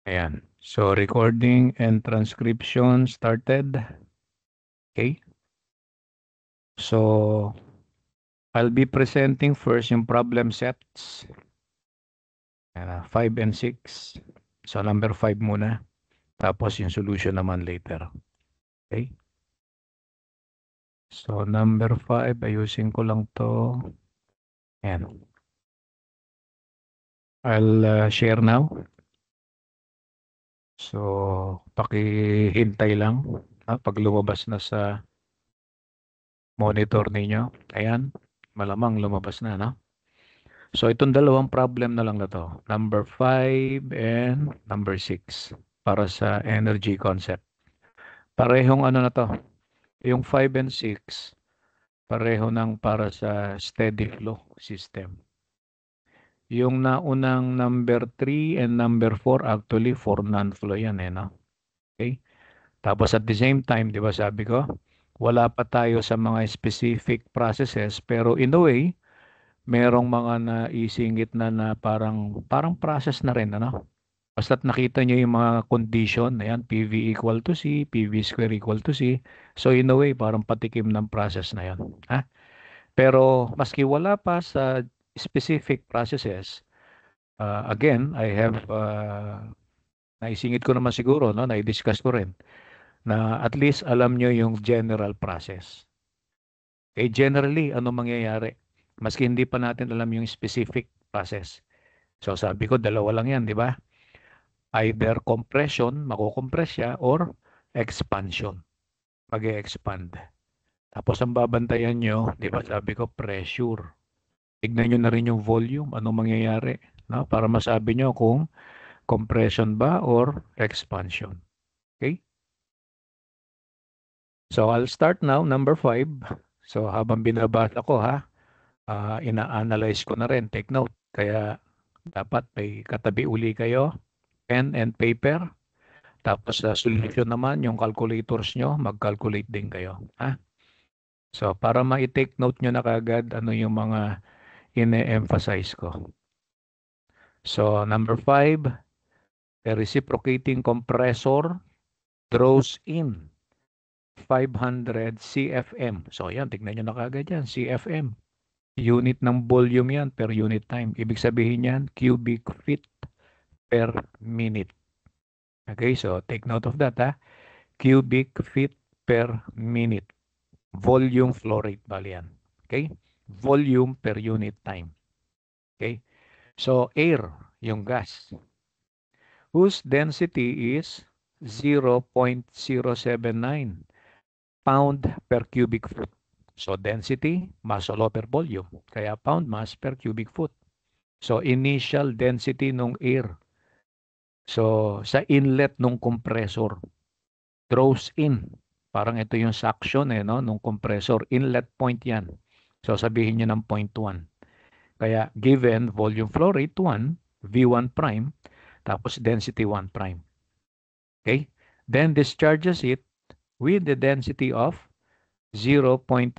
Ayan. So, recording and transcription started. Okay. So, I'll be presenting first yung problem sets. 5 and 6. So, number 5 muna. Tapos yung solution naman later. Okay. So, number 5, ayusin ko lang to. Ayan. I'll share now. So, pakihintay lang pag lumabas na sa monitor ninyo. Ayan. Malamang lumabas na, no? So, itong dalawang problem na lang na to. Number 5 and number 6 para sa energy concept. Parehong ano na to. Yung 5 and 6, pareho nang para sa steady flow system. Yung naunang number 3 and number 4, actually for non-flow yan no? Okay? Tapos at the same time, di ba sabi ko, wala pa tayo sa mga specific processes, pero in a way, merong mga naisingit na parang process na rin, ano? Basta't nakita nyo yung mga condition, ayan, PV equal to C, PV square equal to C. So in a way, parang patikim ng process na yan. Ha? Pero maski wala pa sa specific processes, again, I have, naisingit ko naman siguro, no? Na-discuss ko rin, na at least alam nyo yung general process. Okay, generally, ano mangyayari? Maski hindi pa natin alam yung specific process. So sabi ko, dalawa lang yan, di ba? Either compression, makukompress siya, or expansion, mag-e-expand. Tapos ang babantayan nyo, di ba sabi ko, pressure. Tignan nyo na rin yung volume, anong mangyayari, no? Para masabi nyo kung compression ba or expansion. Okay? So I'll start now, number 5. So habang binabasa ko ina-analyze ko na rin, take note. Kaya dapat may katabi uli kayo, pen and paper. Tapos sa solution naman, yung calculators nyo, mag-calculate din kayo. So, para ma-take note nyo na kagad ano yung mga ine-emphasize ko. So, number 5, a reciprocating compressor draws in 500 CFM. So, yan, tignan nyo na kagad yan, CFM. Unit ng volume yan per unit time. Ibig sabihin yan, cubic feet per minute. Okay, so take note of that, cubic feet per minute. Volume flow rate, bali yan. Okay? Volume per unit time. Okay? So, air, yung gas, whose density is 0.079 pound per cubic foot. So, density, mass o per volume. Kaya pound mass per cubic foot. So, initial density ng air. So, sa inlet ng compressor, draws in. Parang ito yung suction no, nung compressor. Inlet point yan. So, sabihin nyo ng 0.1. Kaya given volume flow rate 1, V1 prime, tapos density 1 prime. Okay? Then discharges it with the density of 0.304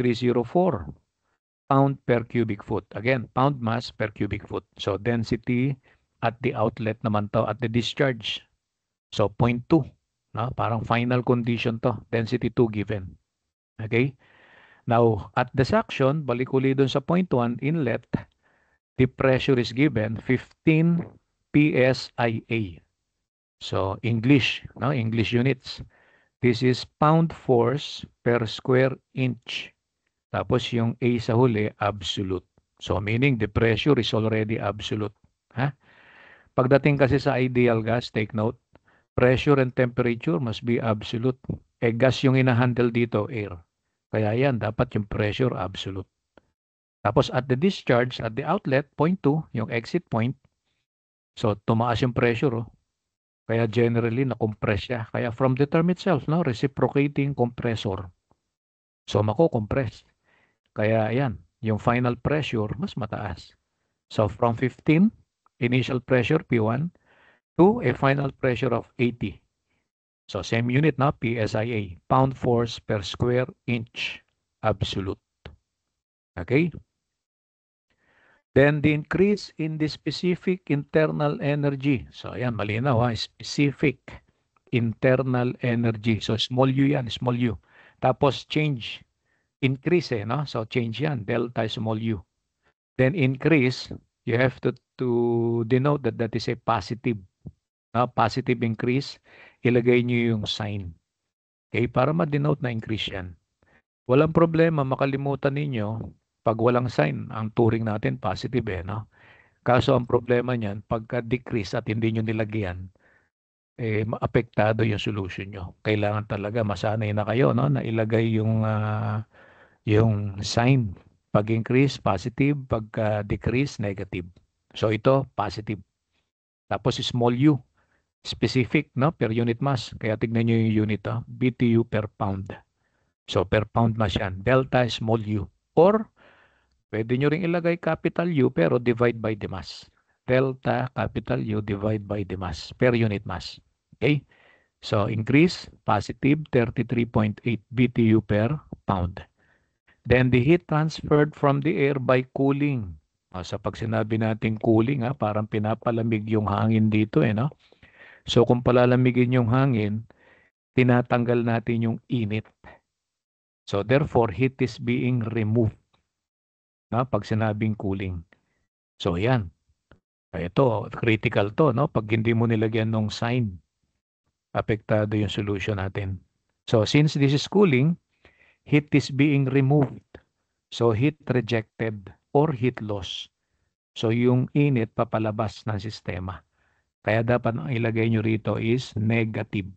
pound per cubic foot. Again, pound mass per cubic foot. So density at the outlet naman to, at the discharge. So 0.2. No? Parang final condition to. Density 2 given. Okay? Now, at the suction, balik uli dun sa 0.1 inlet, the pressure is given 15 PSIA. So English, no? English units. This is pound force per square inch. Tapos yung A sa huli, absolute. So meaning the pressure is already absolute. Pagdating kasi sa ideal gas, take note, pressure and temperature must be absolute. Gas yung ina-handle dito, air. Kaya yan, dapat yung pressure absolute. Tapos at the discharge, at the outlet, 0.2, yung exit point, so tumaas yung pressure. Kaya generally, na-compress siya. Kaya from the term itself, no, reciprocating compressor. So mako-compress. Kaya yan, yung final pressure, mas mataas. So from 15, initial pressure, P1, to a final pressure of 80. So same unit, no, PSIA, pound force per square inch, absolute. Okay? Then the increase in the specific internal energy. So ayan, malinaw ha, specific internal energy. So small u yan, small u. Tapos change, increase no? So change yan, delta small u. Then increase, you have to denote that that is a positive. Positive increase, ilagay nyo yung sign. Okay, para ma-denote na increase yan. Walang problema, makalimutan ninyo, pag walang sign, ang turing natin positive no? Kaso ang problema niyan, pagka-decrease at hindi nyo nilagyan, maapektado yung solution nyo. Kailangan talaga masanay na kayo, no, na ilagay yung sign. Pag-increase, positive. Pagka-decrease, negative. So ito, positive. Tapos small u, specific, no, per unit mass. Kaya tignan nyo yung unit, BTU per pound. So per pound mass yan. Delta small u. Or, pwede nyo rin ilagay capital U pero divide by the mass. Delta capital U divide by the mass per unit mass. Okay? So increase, positive 33.8 BTU per pound. Then the heat transferred from the air by cooling. Sa pag sinabi natin cooling, parang pinapalamig yung hangin dito no? So kung palalamigin yung hangin, tinatanggal natin yung init. So therefore, heat is being removed. Pag sinabing cooling. So yan. Ito, critical to, no? Pag hindi mo nilagyan ng sign, apektado yung solution natin. So since this is cooling, heat is being removed. So heat rejected or heat loss. So yung init papalabas ng sistema. Kaya dapat ang ilagay nyo rito is negative.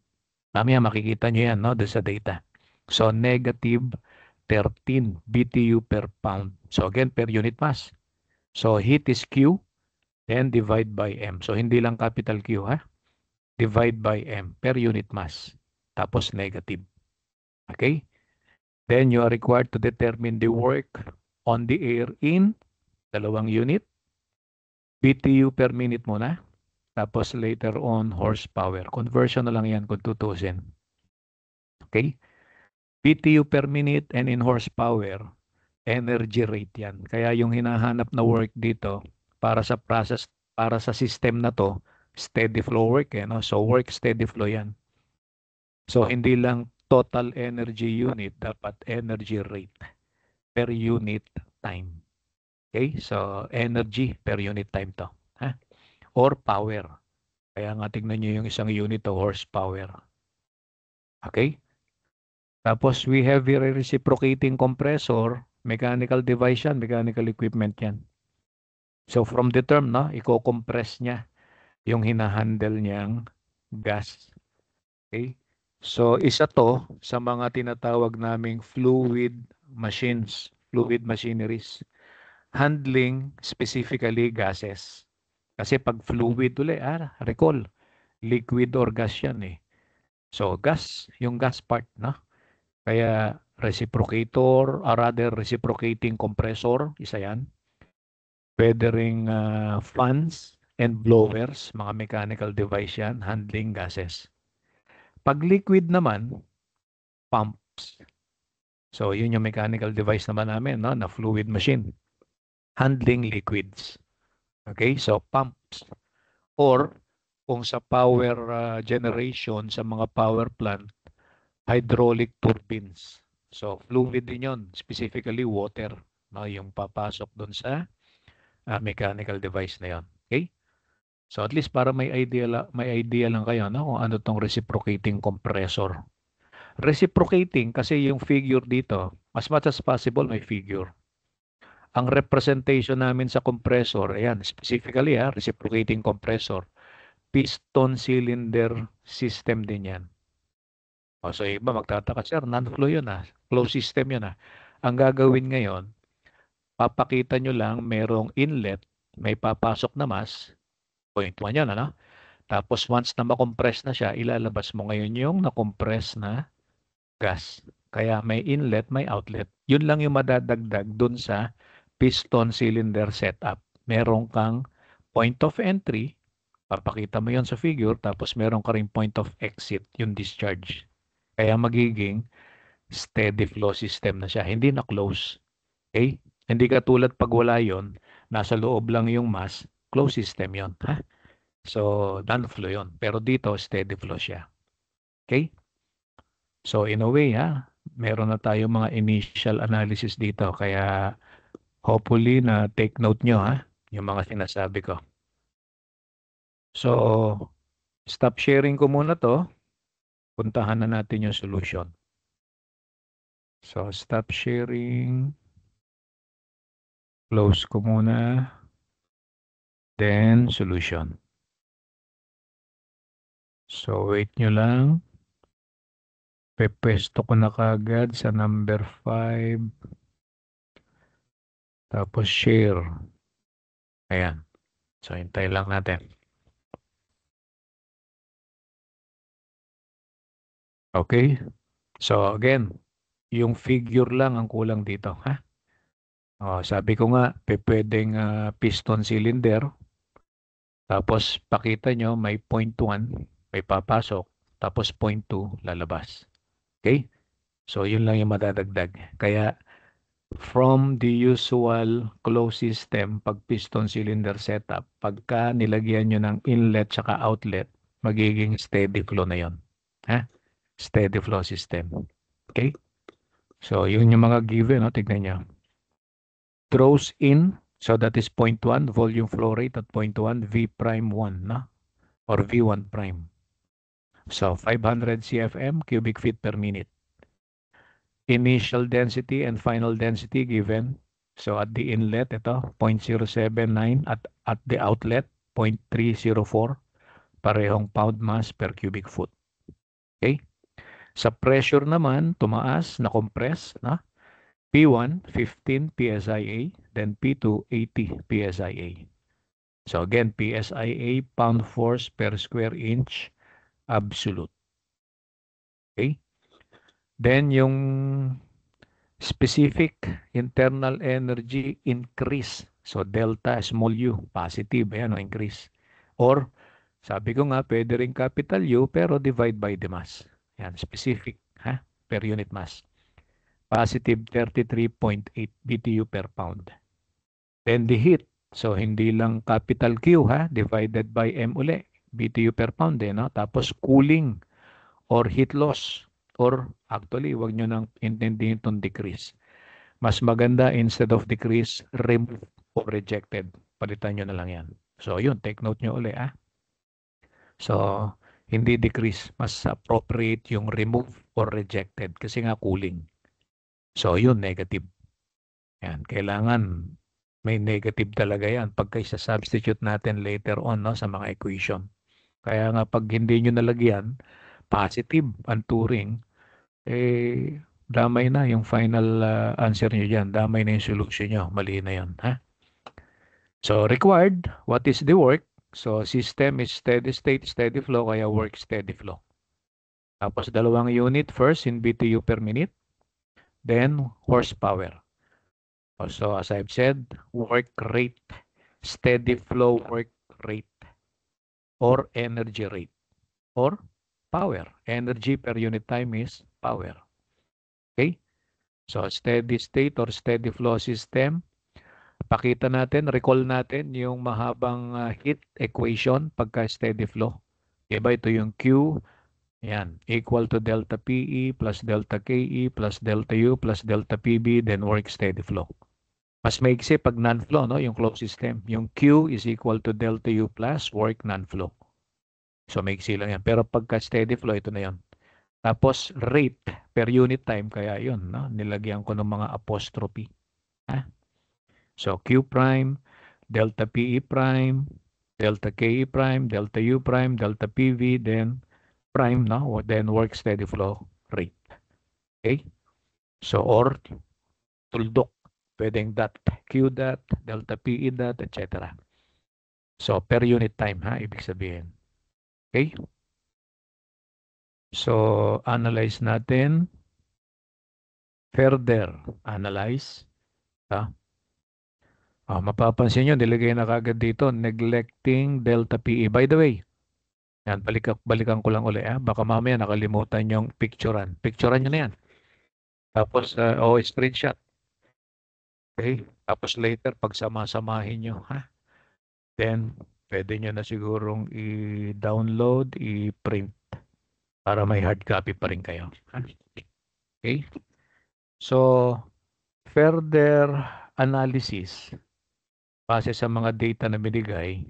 Mamaya makikita nyo yan, no? Doon sa data. So negative 13 BTU per pound. So again, per unit mass. So heat is Q, then divide by M. So hindi lang capital Q, divide by M per unit mass. Tapos negative. Okay? Then you are required to determine the work on the air in dalawang unit. BTU per minute muna. Tapos later on, horsepower. Conversion na lang yan kung tutusin. Okay? BTU per minute and in horsepower, energy rate yan. Kaya yung hinahanap na work dito para sa process, para sa system na to, steady flow work. No? So work steady flow yan. So hindi lang total energy unit, dapat energy rate per unit time. Okay? So energy per unit time to. Or power. Kaya nga tignan nyo yung isang unit of horsepower. Okay? Tapos we have here a reciprocating compressor, mechanical device yan, mechanical equipment yan. So from the term, i-compress niya yung hinahandle niyang gas. Okay? So isa to sa mga tinatawag naming fluid machines, fluid machineries. Handling specifically gases. Kasi pag fluid recall, liquid or gas yan So gas, yung gas part, Kaya reciprocator, or rather reciprocating compressor, isa yan. Pwede ring fans and blowers, mga mechanical device yan, handling gases. Pag liquid naman, pumps. So yun yung mechanical device naman namin, na fluid machine. Handling liquids. Okay, so pumps. Or kung sa power generation, sa mga power plant, hydraulic turbines. So fluid din yun, specifically water, yung papasok doon sa mechanical device na yun. Okay? So at least para may idea lang kayo kung ano tong reciprocating compressor. Reciprocating kasi yung figure dito, as much as possible may figure. Ang representation namin sa compressor, ayan, specifically reciprocating compressor, piston cylinder system din yan. So iba magtataka, sir, non-flow yun Closed system yun Ang gagawin ngayon, papakita nyo lang merong inlet, may papasok na mass, point 1 yan Tapos once na makompress na siya, ilalabas mo ngayon yung na-compress na gas. Kaya may inlet, may outlet. Yun lang yung madadagdag dun sa piston cylinder setup. Meron kang point of entry, papakita mo yon sa figure, tapos meron ka rin point of exit, yung discharge. Kaya magiging steady flow system na siya. Hindi na close. Okay? Hindi katulad pag wala yon, nasa loob lang yung mass, closed system yon, ha? So, non-flow yun. Pero dito, steady flow siya. Okay? So, in a way, ha, meron na tayo mga initial analysis dito. Kaya, hopefully, na take note nyo, ha, yung mga sinasabi ko. So, stop sharing ko muna to. Puntahan na natin yung solution. So, stop sharing. Close ko muna. Then, solution. So, wait nyo lang. Pepesto ko na kagad sa number 5. Tapos, share. Ayan. So, hintay lang natin. Okay? So, again, yung figure lang ang kulang dito. Ha? Oh, sabi ko nga, pwedeng piston cylinder. Tapos, pakita nyo, may 0.1, may papasok. Tapos, 0.2, lalabas. Okay? So, yun lang yung madadagdag. Kaya, from the usual closed system, pag piston cylinder setup, pagka nilagyan nyo ng inlet saka outlet, magiging steady flow na yon. Ha? Steady flow system. Okay? So, yun yung mga given, no? Tignan nyo. Throws in, so that is 0.1, volume flow rate at 0.1, V prime 1, no? Or V1 prime. So, 500 CFM, cubic feet per minute. Initial density and final density given. So, at the inlet, ito, 0.079. At the outlet, 0.304. Parehong pound mass per cubic foot. Okay? Sa pressure naman, tumaas, na-compress, no? P1, 15 PSIA, then P2, 80 PSIA. So again, PSIA, pound force per square inch, absolute. Okay? Then yung specific internal energy increase. So delta small u, positive, ayan, no, increase. Or, sabi ko nga, pwede rin capital U, pero divide by the mass. Yan, specific, ha? Per unit mass. Positive 33.8 BTU per pound. Then the heat. So, hindi lang capital Q, ha? Divided by M uli. BTU per pound, no? Tapos cooling or heat loss. Or actually, wag nyo nang intindihin itong decrease. Mas maganda, instead of decrease, remove or rejected. Palitan nyo na lang yan. So, yun. Take note nyo uli, ah. So, hindi decrease. Mas appropriate yung remove or rejected. Kasi nga cooling. So, yun, negative. Yan, kailangan may negative talaga yan pagka isa-substitute natin later on, no, sa mga equation. Kaya nga pag hindi nyo nalagyan, positive ang turing, eh, damay na yung final answer nyo dyan. Damay na yung solution nyo. Mali na yun. Ha? So, required, what is the work? So, system is steady state, steady flow, kaya work steady flow. Tapos, dalawang unit first in BTU per minute, then horsepower. So, as I've said, work rate, steady flow work rate, or energy rate, or power. Energy per unit time is power. Okay? So, steady state or steady flow system. Pakita natin, recall natin yung mahabang heat equation pagka steady flow. Diba ito yung Q, yan, equal to delta PE plus delta KE plus delta U plus delta PB, then work steady flow. Mas maigsi pag non-flow, no? Yung closed system. Yung Q is equal to delta U plus work non-flow. So maigsi lang yan. Pero pagka steady flow, ito na yan. Tapos rate per unit time, kaya yun, no? Nilagyan ko ng mga apostrophe. Ha? So Q prime, delta PE prime, delta KE prime, delta U prime, delta PV, then prime, no? Then work steady flow rate. Okay? So or tuldok. Pwedeng dot Q dot, delta PE dot, etc. So, per unit time, ha? Ibig sabihin. Okay? So, analyze natin. Further analyze. Ha? Mapapansin nyo, nilagay na kagad dito, neglecting delta PE. By the way, yan, balikan ko lang uli. Baka mamaya nakalimutan yung picturean. Picturean nyo na yan. Tapos, screenshot. Okay? Tapos later, pag sama-samahin nyo, ha? Then, pwede nyo na sigurong i-download, i-print para may hard copy pa rin kayo. Ha? Okay? So, further analysis, base sa mga data na binigay,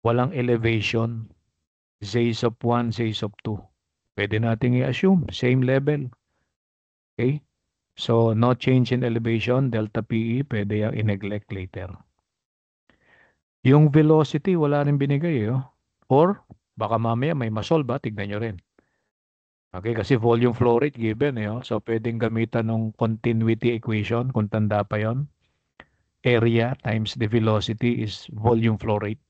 walang elevation, Zs of 1, Zs of 2. Pwede nating i-assume, same level. Okay? So, no change in elevation, delta PE, pwede yung i-neglect later. Yung velocity, wala rin binigay eh. Oh. Or, baka mamaya may masolve ba? Tignan nyo rin. Okay, kasi volume flow rate given eh. Oh. So, pwedeng gamitan ng continuity equation kung tanda pa yon. Area times the velocity is volume flow rate.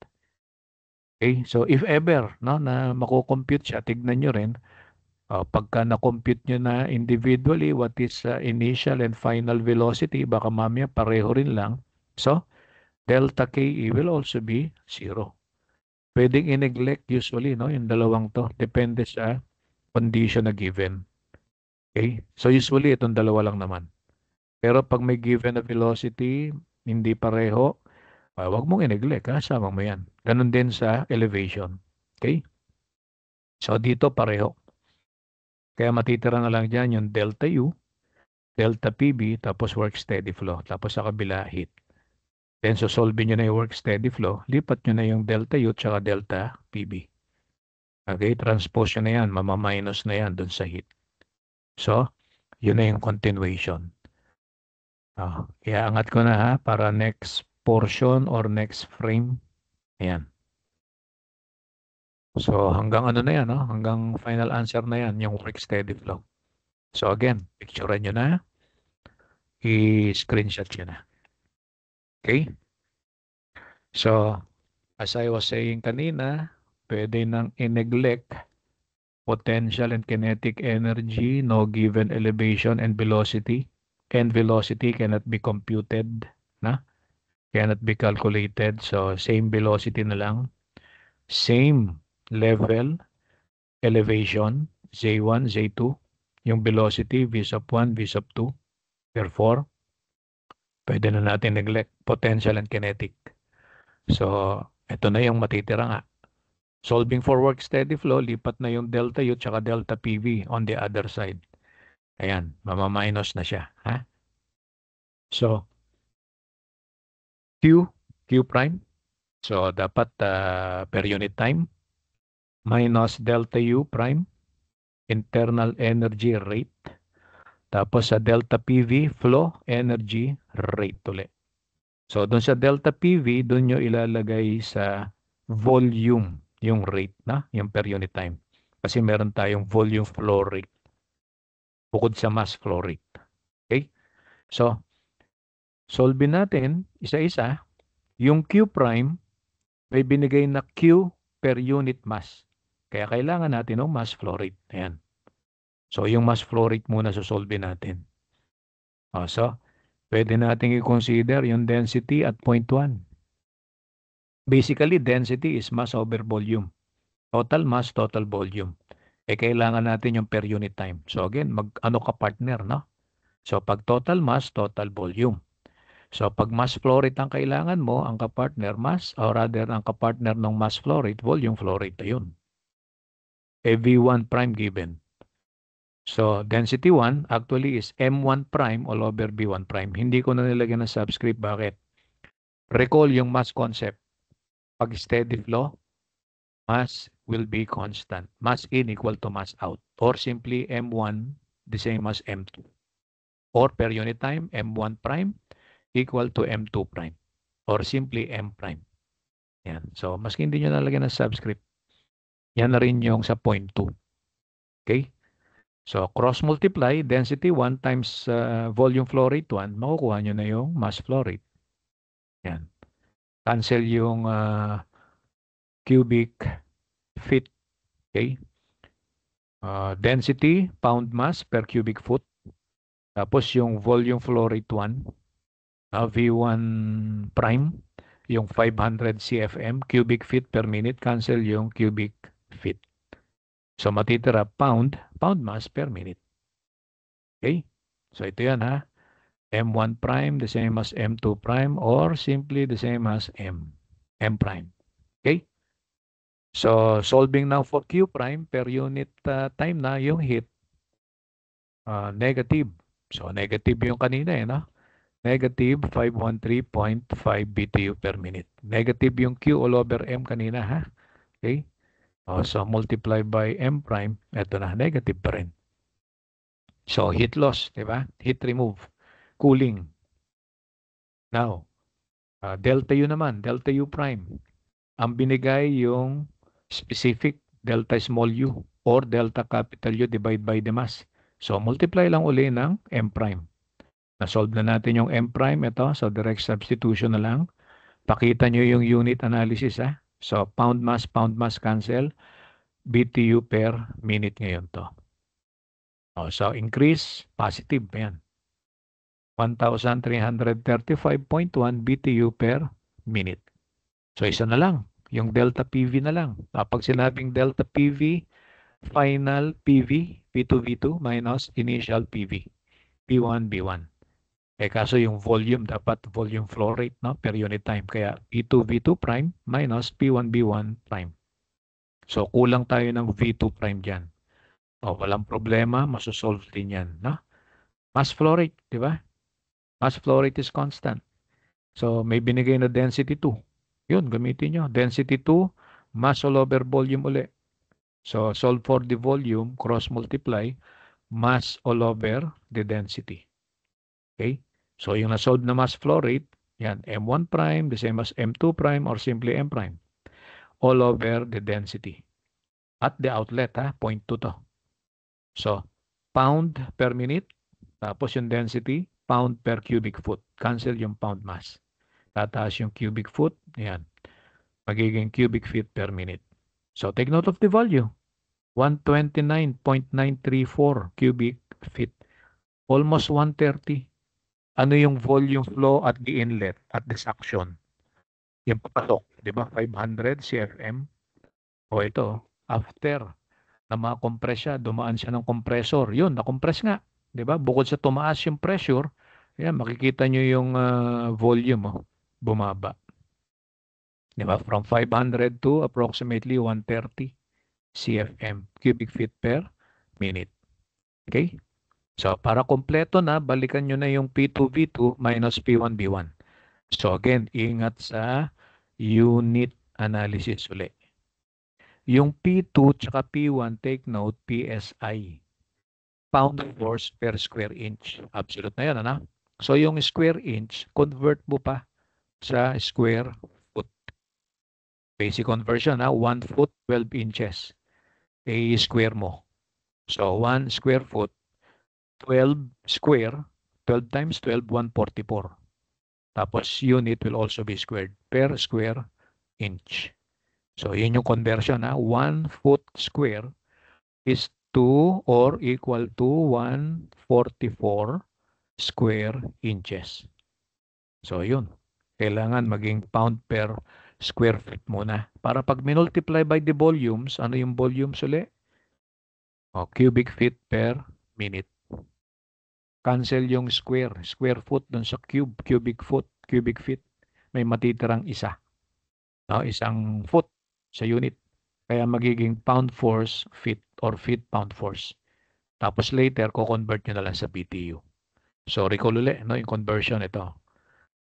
Okay, so if ever no, na mako-compute siya, tignan nyo rin. Pagka na-compute nyo na individually what is initial and final velocity, baka mamaya pareho rin lang. So, delta KE will also be 0. Pwedeng i-neglect usually no, yung dalawang to. Depende sa condition na given. Okay? So, usually itong dalawa lang naman. Pero pag may given na velocity, hindi pareho, wag mong i-neglect. Sama mo yan. Ganun din sa elevation. Okay? So, dito pareho. Kaya matitira na lang dyan yung delta U, delta PB, tapos work steady flow. Tapos sa kabila, heat. Then, so solve nyo na yung work steady flow. Lipat nyo na yung delta U tsaka delta PB. Okay? Transpose nyo na yan. Mamaminus na yan dun sa heat. So, yun na yung continuation. Iaangat ko na ha para next portion or next frame. Ayan. So, hanggang ano na yan, no? Hanggang final answer na yan, yung work steady flow. So, again, picturean nyo na. I-screenshot nyo na. Okay? So, as I was saying kanina, pwede nang i-neglect potential and kinetic energy, no given elevation and velocity. And velocity cannot be computed, na? Cannot be calculated. So, same velocity na lang. Same level, elevation, Z1, Z2. Yung velocity, V sub 1, V sub 2. Therefore, pwede na natin neglect potential and kinetic. So, ito na yung matitira nga. Solving for work steady flow, lipat na yung delta U tsaka delta PV on the other side. Ayan, mamaminus na siya. Ha? So, Q prime. So, dapat per unit time minus delta U prime, internal energy rate. Tapos sa delta PV, flow energy rate ulit. So, doon sa delta PV, doon nyo ilalagay sa volume yung rate na, yung per unit time. Kasi meron tayong volume flow rate bukod sa mass flow rate. Okay? So, solve natin isa-isa. Yung Q prime, may binigay na Q per unit mass. Kaya kailangan natin ng mass flow rate. Ayan. So, yung mass flow rate muna solve natin. So, pwede natin i-consider yung density at 0.1. Basically, density is mass over volume. Total mass, total volume. Kailangan natin yung per unit time. So again, ano ka partner, no? So pag total mass, total volume. So pag mass flow rate ang kailangan mo, ang kapartner mass, or rather ang kapartner ng mass flow rate, volume flow rate na yun. V1 prime given. So density 1 actually is M1 prime all over V1 prime. Hindi ko na nilagyan ng subscript. Bakit? Recall yung mass concept. Pag steady flow, mass will be constant. Mass in equal to mass out. Or simply M1 the same as M2. Or per unit time, M1 prime equal to M2 prime. Or simply M prime. Yan. So, maski hindi nyo nalagyan ng subscript, yan na rin yung sa point 2. Okay? So, cross multiply density 1 times volume flow rate 1, makukuha nyo na yung mass flow rate. Yan. Cancel yung cubic feet. Okay? Density, pound mass per cubic foot. Tapos yung volume flow rate 1, V1 prime, yung 500 CFM, cubic feet per minute, cancel yung cubic feet. So matitira pound mass per minute. Okay? So ito yan ha. M1 prime the same as M2 prime or simply the same as M prime. Okay? So, solving now for Q prime per unit time na yung heat, negative. So, negative yung kanina no? Negative 513.5 BTU per minute. Negative yung Q all over M kanina ha? Okay? So, multiply by M prime, eto na, negative pa rin. So, heat loss, di ba? Heat remove, cooling. Now, delta U naman, delta U prime. Ang binigay yung specific delta small u or delta capital U divide by the mass. So, multiply lang uli ng M prime. Na-solve na natin yung M prime. Ito, so direct substitution na lang. Pakita nyo yung unit analysis ha. So, pound mass cancel. BTU per minute ngayon to. So, increase, positive. Yan. 1,335.1 BTU per minute. So, isa na lang. Yung delta PV na lang. Kapag sinabing delta PV, final PV, V2, V2 minus initial PV, B1, B1. Kaso yung volume, dapat volume flow rate no, per unit time. Kaya V2, V2 prime minus P1, B1 prime. So, kulang tayo ng V2 prime dyan. Walang problema, masosolve din yan. No? Mass flow rate, di ba? Mass flow rate is constant. So, may binigay na density 2. Yun, gamitin nyo. Density 2, mass all over volume uli. So, solve for the volume, cross-multiply, mass all over the density. Okay? So, yung na-solve na mass flow rate, yan, M1 prime, the same as M2 prime, or simply M prime. All over the density. At the outlet, 0.2 to. So, pound per minute, tapos yung density, pound per cubic foot. Cancel yung pound mass. Tataas yung cubic foot, yan. Magiging cubic feet per minute. So, take note of the value. 129.934 cubic feet. Almost 130. Ano yung volume flow at the inlet, at the suction? Yung papasok, di ba? 500 CFM. O ito, after na ma-compress siya, dumaan siya ng compressor. Yun, na-compress nga. Di ba? Bukod sa tumaas yung pressure, yan, makikita nyo yung volume, bumaba. Di ba? From 500 to approximately 130 CFM, cubic feet per minute. Okay? So, para kompleto na, balikan nyo na yung P2V2 minus P1V1. So, again, ingat sa unit analysis ulit. Yung P2 tsaka P1, take note, PSI. Pound force per square inch. Absolute na yan, ano? So, yung square inch, convert mo pa sa square foot. Basic conversion, 1 foot, 12 inches. Square mo. So, 1 square foot, 12 square, 12 times 12, 144. Tapos, unit will also be squared per square inch. So, yun yung conversion. 1 foot square is 2 or equal to 144 square inches. So, yun. Kailangan maging pound per square feet muna. Para pag minultiply by the volumes, ano yung volumes ulit? Cubic feet per minute. Cancel yung square. Square foot dun sa cube. Cubic foot. Cubic feet. May matitirang isa. Isang foot sa unit. Kaya magiging pound force feet or feet pound force. Tapos later, ko-convert nyo na lang sa BTU. So, recall ulit, yung conversion ito.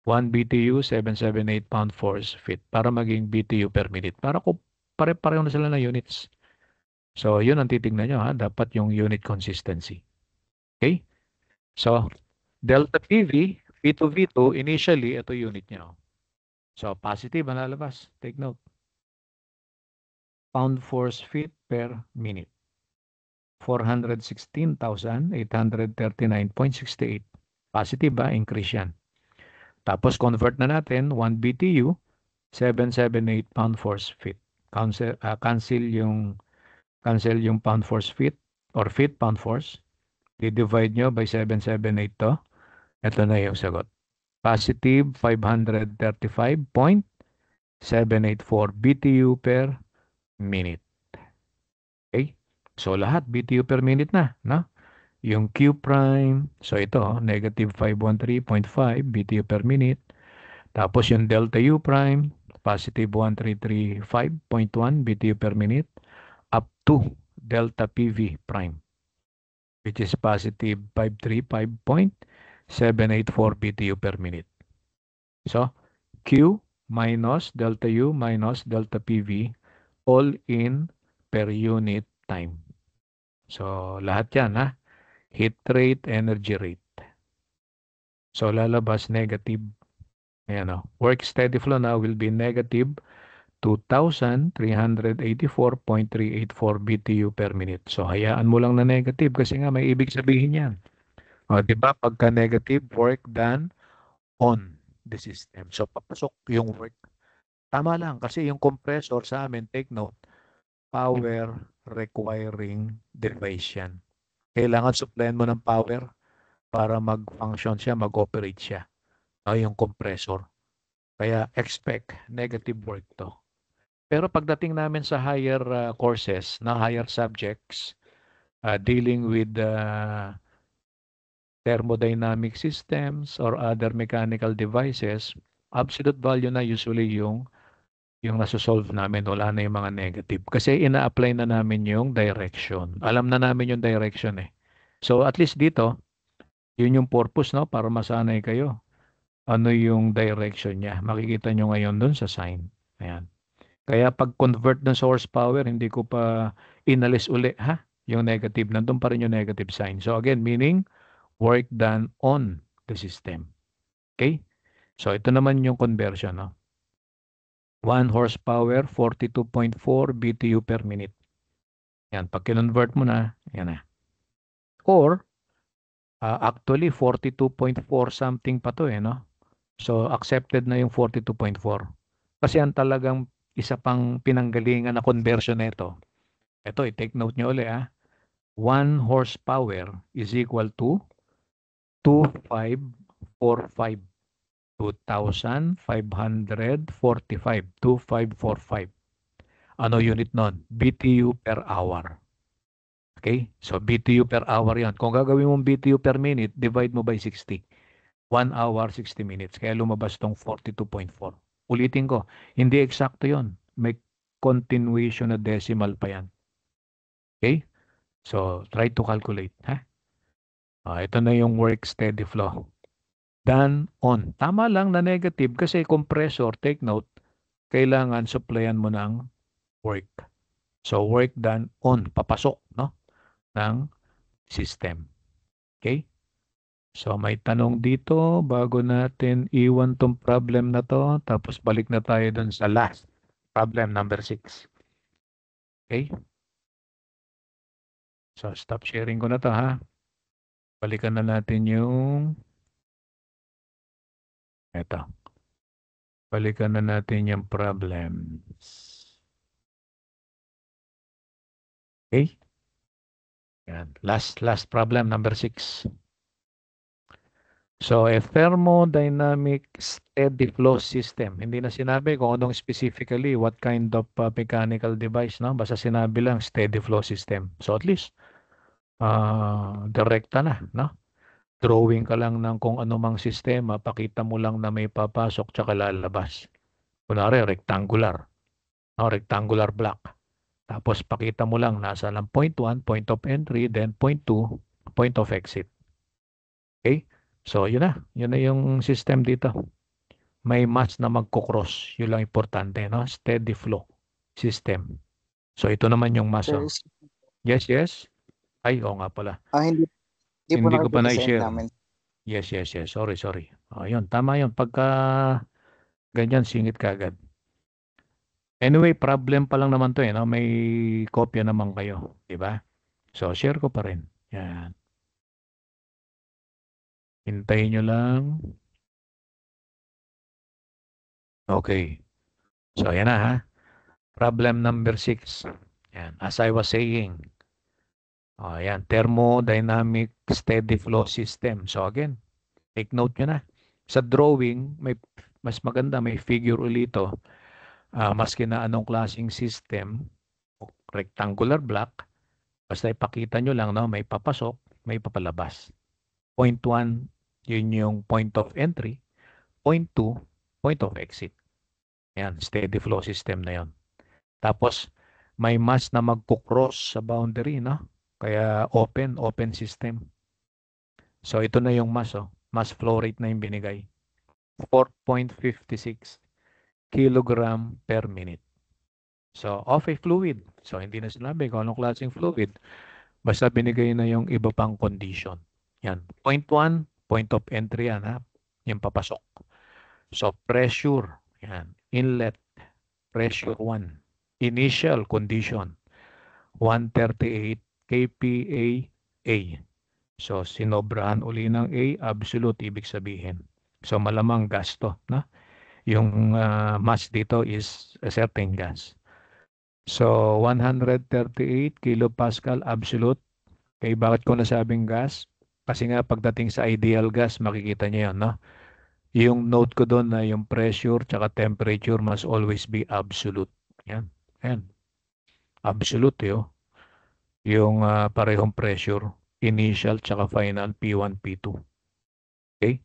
1 BTU, 778 pound force feet para maging BTU per minute. Para ko pare-pareho na sila na units. So, yun ang titignan nyo. Dapat yung unit consistency. Okay? So, delta PV, V2, V2, initially, ito unit nyo. So, positive ang lalabas. Take note. Pound force feet per minute. 416,839.68. Positive increase yan. Tapos, convert na natin, 1 BTU, 778 pound force feet. Cancel yung pound force feet or feet pound force. I-divide nyo by 778 to. Ito na yung sagot. Positive 535.784 BTU per minute. Okay? So lahat BTU per minute na, no? yung Q prime, so ito, negative 513.5 BTU per minute. Tapos yung delta U prime, positive 1335.1 BTU per minute, up to delta PV prime, which is positive 535.784 BTU per minute. So, Q minus delta U minus delta PV, all in per unit time. So, lahat yan, ha? Heat rate, energy rate. So, lalabas negative. Ayan, o. Work steady flow now will be negative 2,384.384 BTU per minute. So, hayaan mo lang na negative kasi nga may ibig sabihin yan. O, di ba? Pagka negative, work done on the system. So, papasok yung work. Tama lang kasi yung compressor sa amin, take note, power requiring device yan. Kailangan supplyan mo ng power para mag-function siya, mag-operate siya. Yung compressor. Kaya expect negative work to. Pero pagdating namin sa higher courses, na higher subjects, dealing with thermodynamic systems or other mechanical devices, absolute value na usually yung nasosolve namin, wala na yung mga negative. Kasi ina-apply na namin yung direction. Alam na namin yung direction eh. So at least dito, yun yung purpose, no? Para masanay kayo. Ano yung direction niya. Makikita nyo ngayon dun sa sign. Ayan. Kaya pag convert ng source power, hindi ko pa inalis uli, ha? Yung negative. Nandun pa rin yung negative sign. So again, meaning work done on the system. Okay? So ito naman yung conversion, no? 1 horsepower, 42.4 BTU per minute. Yan, pag kinonvert mo na, yan na. Or, actually, 42.4 something pa to no? So, accepted na yung 42.4. Kasi ang talagang isa pang pinanggalingan na conversion nito. Ito, i-take note nyo ulit, 1 horsepower is equal to 2545. 2,545. 2545. Ano unit nun? BTU per hour. Okay? So, BTU per hour yan. Kung gagawin mong BTU per minute, divide mo by 60. 1 hour, 60 minutes. Kaya lumabas tong 42.4. Ulitin ko, hindi eksakto yon. May continuation na decimal pa yan. Okay? So, try to calculate. Ito na yung work steady flow. Done on. Tama lang na negative kasi compressor, take note, kailangan supplyan mo ng work. So, work done on. Papasok, no? Ng system. Okay? So, may tanong dito bago natin iwan tong problem na to. Tapos balik na tayo dun sa last. Problem number 6. Okay? So, stop sharing ko na to, ha? Balikan na natin yung eto. Balikan na natin yung problems. Okay? Yan. Last problem, number 6. So, a thermodynamic steady flow system. Hindi na sinabi kung anong specifically, what kind of mechanical device, no? Basta sinabi lang, steady flow system. So, at least, direkta na, no? Drawing ka lang ng kung ano mang sistema, pakita mo lang na may papasok tsaka lalabas. Kunwari, rectangular. No? Rectangular block. Tapos, pakita mo lang nasa ng point 1, point of entry, then point 2, point of exit. Okay? So, yun na. Yun na yung system dito. May mass na magkocross. Yun lang importante, no? Steady flow system. So, ito naman yung mass. Sir, Yes, yes. Ay, oo nga pala. hindi po Hindi ko pa nakikita sa end na-share. namin. Yes, yes, yes. Sorry. Yun, tama yun. Pagka ganyan, singit ka agad. Anyway, problem pa lang naman to, no? May kopya naman kayo. Diba? So, share ko pa rin. Yan. Hintayin nyo lang. Okay. So, yan na, ha? Problem number 6. Yan. As I was saying, yan. Thermodynamic steady flow system. So, again, take note nyo na. Sa drawing, mas maganda, may figure ulit ito. Maski na anong klaseng system, rectangular block, basta ipakita nyo lang, no, may papasok, may papalabas. Point 1, yun yung point of entry. Point 2, point of exit. Yan, steady flow system na yon. Tapos, may mass na magkukross sa boundary, no? Kaya open system. So, ito na yung mass, oh. Mass flow rate na yung binigay. 4.56 kilogram per minute. So, of a fluid. So, hindi na sinabi kung anong klaseng fluid. Basta binigay na yung iba pang condition. Yan. Point 1, point of entry yan, ha? Yung papasok. So, pressure. Yan. Inlet. Pressure 1. Initial condition. 138 kPa. So, sinobrahan uli ng A, absolute, ibig sabihin. So, malamang gas to, no? Yung mass dito is a certain gas. So, 138 kilopascal absolute. Okay, bakit ko nasabing gas? Kasi nga, pagdating sa ideal gas, makikita niyo yun, no? Yung note ko doon na yung pressure tsaka temperature must always be absolute. Yan. Yan. Absolute, yo. Yung parehong pressure, initial tsaka final, P1, P2. Okay?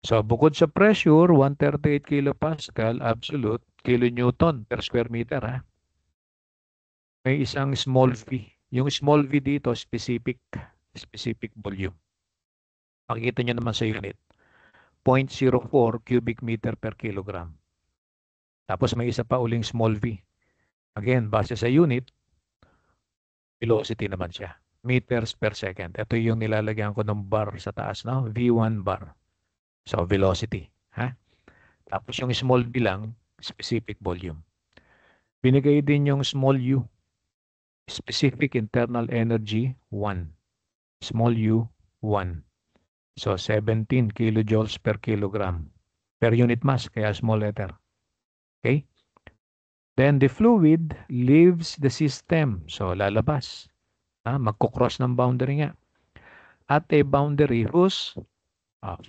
So, bukod sa pressure, 138 kilopascal, absolute, kilonewton per square meter, ha? May isang small v. Yung small v dito, specific volume. Makikita nyo naman sa unit. 0.04 cubic meter per kilogram. Tapos may isa pa uling small v. Again, base sa unit, velocity naman siya. Meters per second. Ito yung nilalagyan ko ng bar sa taas, no? V1 bar. So, velocity. Ha? Tapos yung small v lang, specific volume. Binigay din yung small u. Specific internal energy, 1. Small u, 1. So, 17 kilojoules per kilogram. Per unit mass, kaya small letter. Okay? Then the fluid leaves the system. So, lalabas. Magkukross ng boundary nga. At a boundary whose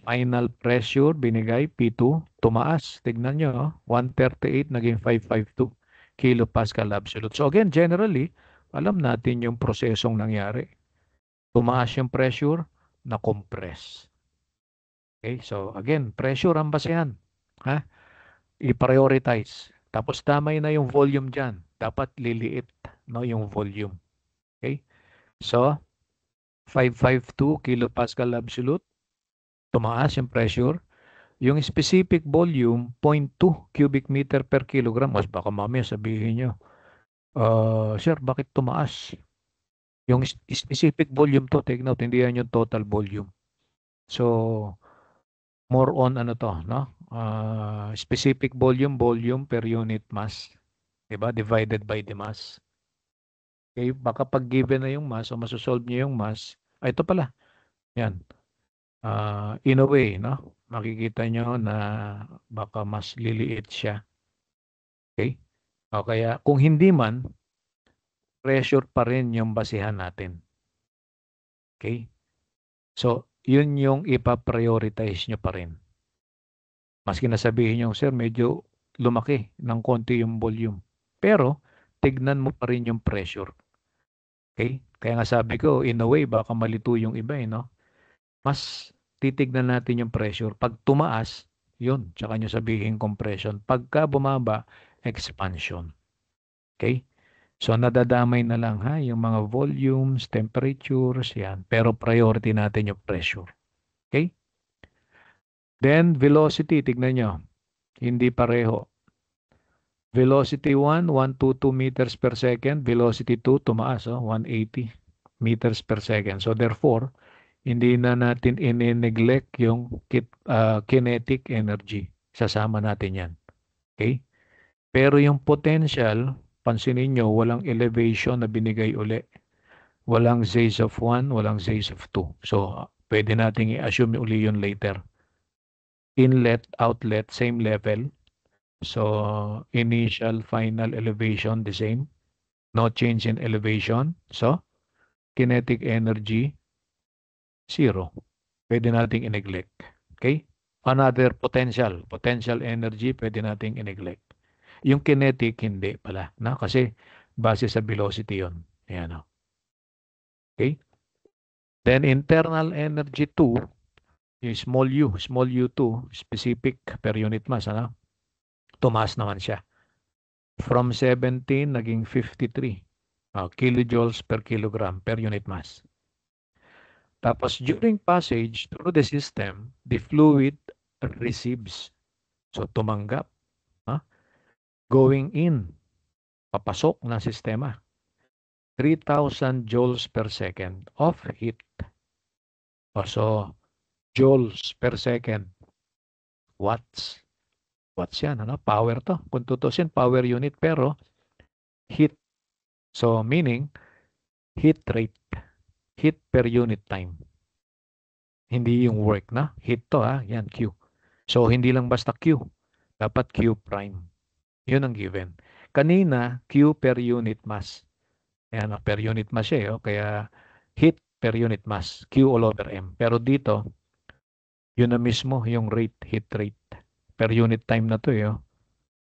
final pressure binigay, P2, tumaas. Tignan nyo, 138 naging 552 kilopascal absolute. So again, generally, alam natin yung prosesong nangyari. Tumaas yung pressure, na-compress. Okay, so again, pressure ang basehan. Ha? I-prioritize. Tapos tamay na yung volume dyan. Dapat liliit, no, yung volume. Okay? So, 552 kilopascal absolute. Tumaas yung pressure. Yung specific volume, 0.2 cubic meter per kilogram. Mas baka mamaya sabihin nyo, sir, bakit tumaas? Yung specific volume to, take note, hindi yan yung total volume. So, more on ano to, no? Specific volume per unit mass. Diba? Divided by the mass. Okay, baka pag given na yung mass o masosolve nyo yung mass, ito pala. Yan. In a way, no? Makikita nyo na baka mas liliit siya. Okay? O kaya, kung hindi man, pressure pa rin yung basihan natin. Okay? So, yun yung ipa-prioritize nyo pa rin. Maski nasabihin nyo, sir, medyo lumaki ng konti yung volume. Pero, tignan mo pa rin yung pressure. Okay? Kaya nga sabi ko, in a way, baka malito yung iba, no? Mas titignan natin yung pressure. Pag tumaas, yun, tsaka nyo sabihin compression. Pagka bumaba, expansion. Okay? So, nadadamay na lang ha, yung mga volumes, temperatures, yan. Pero priority natin yung pressure. Okay? Then, velocity, tignan nyo. Hindi pareho. Velocity 1, 122 meters per second. Velocity 2, tumaas, 180 meters per second. So, therefore, hindi na natin in-neglect yung kinetic energy. Sasama natin yan. Okay? Pero yung potential, pansinin nyo, walang elevation na binigay uli. Walang Zs of 1, walang Zs of 2. So, pwede nating i-assume uli yun later. Inlet, outlet, same level. So, initial, final elevation, the same. No change in elevation. So, kinetic energy, 0. Pwede nating i-neglect. Okay? Another potential energy, pwede nating i-neglect. Yung kinetic, hindi pala. Na? Kasi base sa velocity yon. Ayan o. Okay? Then internal energy 2, yung small u2, specific per unit mass, ano? Tumaas naman siya. From 17, naging 53 kilojoules per kilogram per unit mass. Tapos during passage through the system, the fluid receives. So tumanggap, going in, papasok na sistema. 3,000 joules per second of heat. So, joules per second. Watts. Watts yan, ano? Power to. Kung tutusin, power unit, pero heat. So, meaning, heat rate. Heat per unit time. Hindi yung work na. Heat to, yan, Q. So, hindi lang basta Q. Dapat Q prime. Yun ang given. Kanina, Q per unit mass. Ayan, per unit mass siya, kaya heat per unit mass, Q all over M. Pero dito, yun na mismo yung rate, heat rate. Per unit time na to,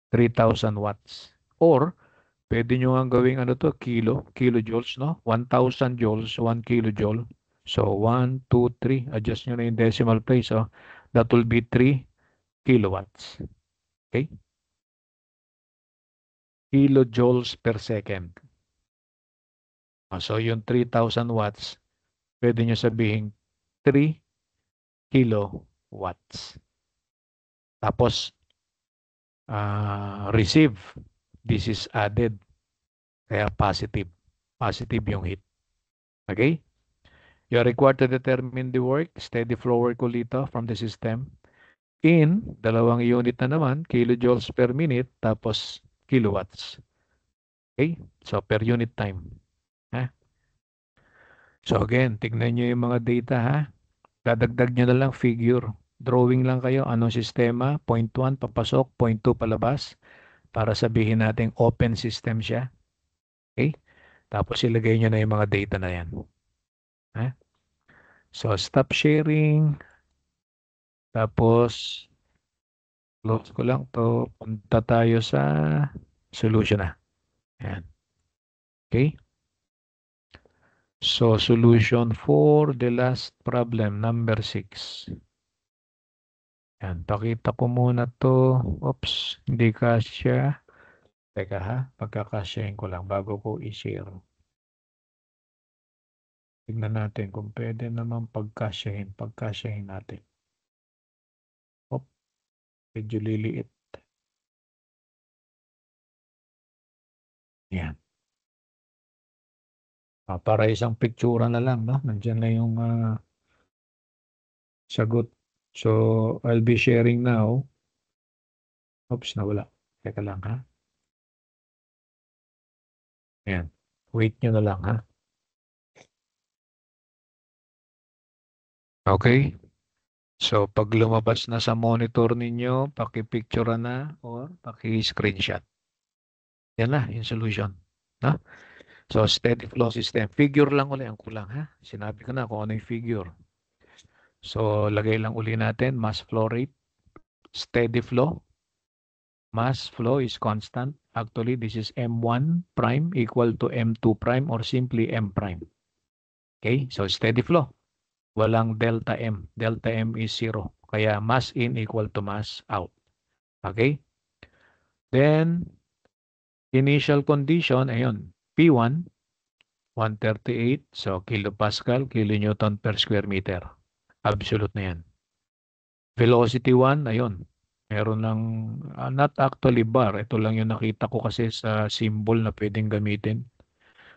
3,000 watts. Or, pwede nyo nga gawing kilojoules, no? 1,000 joules, 1 kilojoule. So, 1, 2, 3. Adjust nyo na yung decimal place, That will be 3 kilowatts. Okay? Kilojoules per second. So, yung 3,000 watts, pwede nyo sabihin 3 kilowatts. Tapos, receive. This is added. Kaya positive. Positive yung heat. Okay? You are required to determine the work, steady flow work ulit from the system. In, dalawang unit na naman, kilojoules per minute, tapos kilowatts. Okay? So, per unit time. So again, tignan nyo yung mga data, Dadagdag nyo na lang figure. Drawing lang kayo, anong sistema, 0.1 papasok, 0.2 palabas, para sabihin natin open system siya. Okay? Tapos ilagay nyo na yung mga data na yan. So stop sharing. Tapos close ko lang to. Punta tayo sa solution na. Ayan. Okay? So solution for the last problem, number 6. Yan, pakita ko muna to. Oops, hindi kasya. Teka pagkakasyahin ko lang bago ko i-share. Tignan natin kung pwede naman pagkasyahin natin. Medyo liliit. Yan. Para isang picture na lang, no? Nandiyan na yung sagot. So, I'll be sharing now. Oops, nawala. Teka lang, Ayan. Wait nyo na lang, Okay. So, pag lumabas na sa monitor ninyo, paki-picture na or paki-screenshot. Yan na, yung solution. No? So, steady flow system. Figure lang ulit ang kulang, Sinabi ko na kung ano yung figure. So, lagay lang uli natin, mass flow rate, steady flow. Mass flow is constant. Actually, this is M1 prime equal to M2 prime or simply M prime. Okay, so steady flow. Walang delta M. Delta M is 0. Kaya mass in equal to mass out. Okay? Then, initial condition, ayun, P1, 138. So, kilopascal, kilonewton per square meter. Absolute na yan. Velocity 1, ayun. Meron ng, not actually bar. Ito lang yung nakita ko kasi sa symbol na pwedeng gamitin.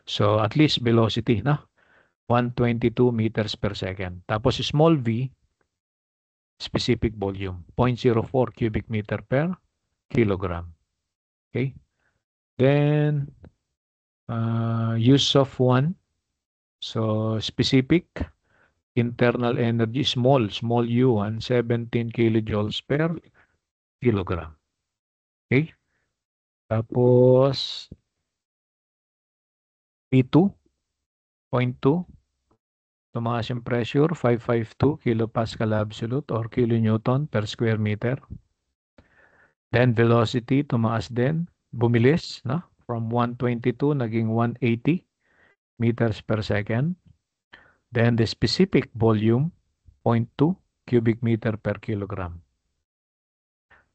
So, at least velocity, 122 meters per second. Tapos, small v, specific volume, 0.04 cubic meter per kilogram. Okay? Then, use of 1. So, specific internal energy, small u1, 17 kilojoules per kilogram. Okay? Tapos, P2, 0.2. Tumaas yung pressure, 552 kilopascal absolute or kilonewton per square meter. Then velocity, tumaas din. Bumilis, From 122, naging 180 meters per second. Then the specific volume, 0.2 cubic meter per kilogram.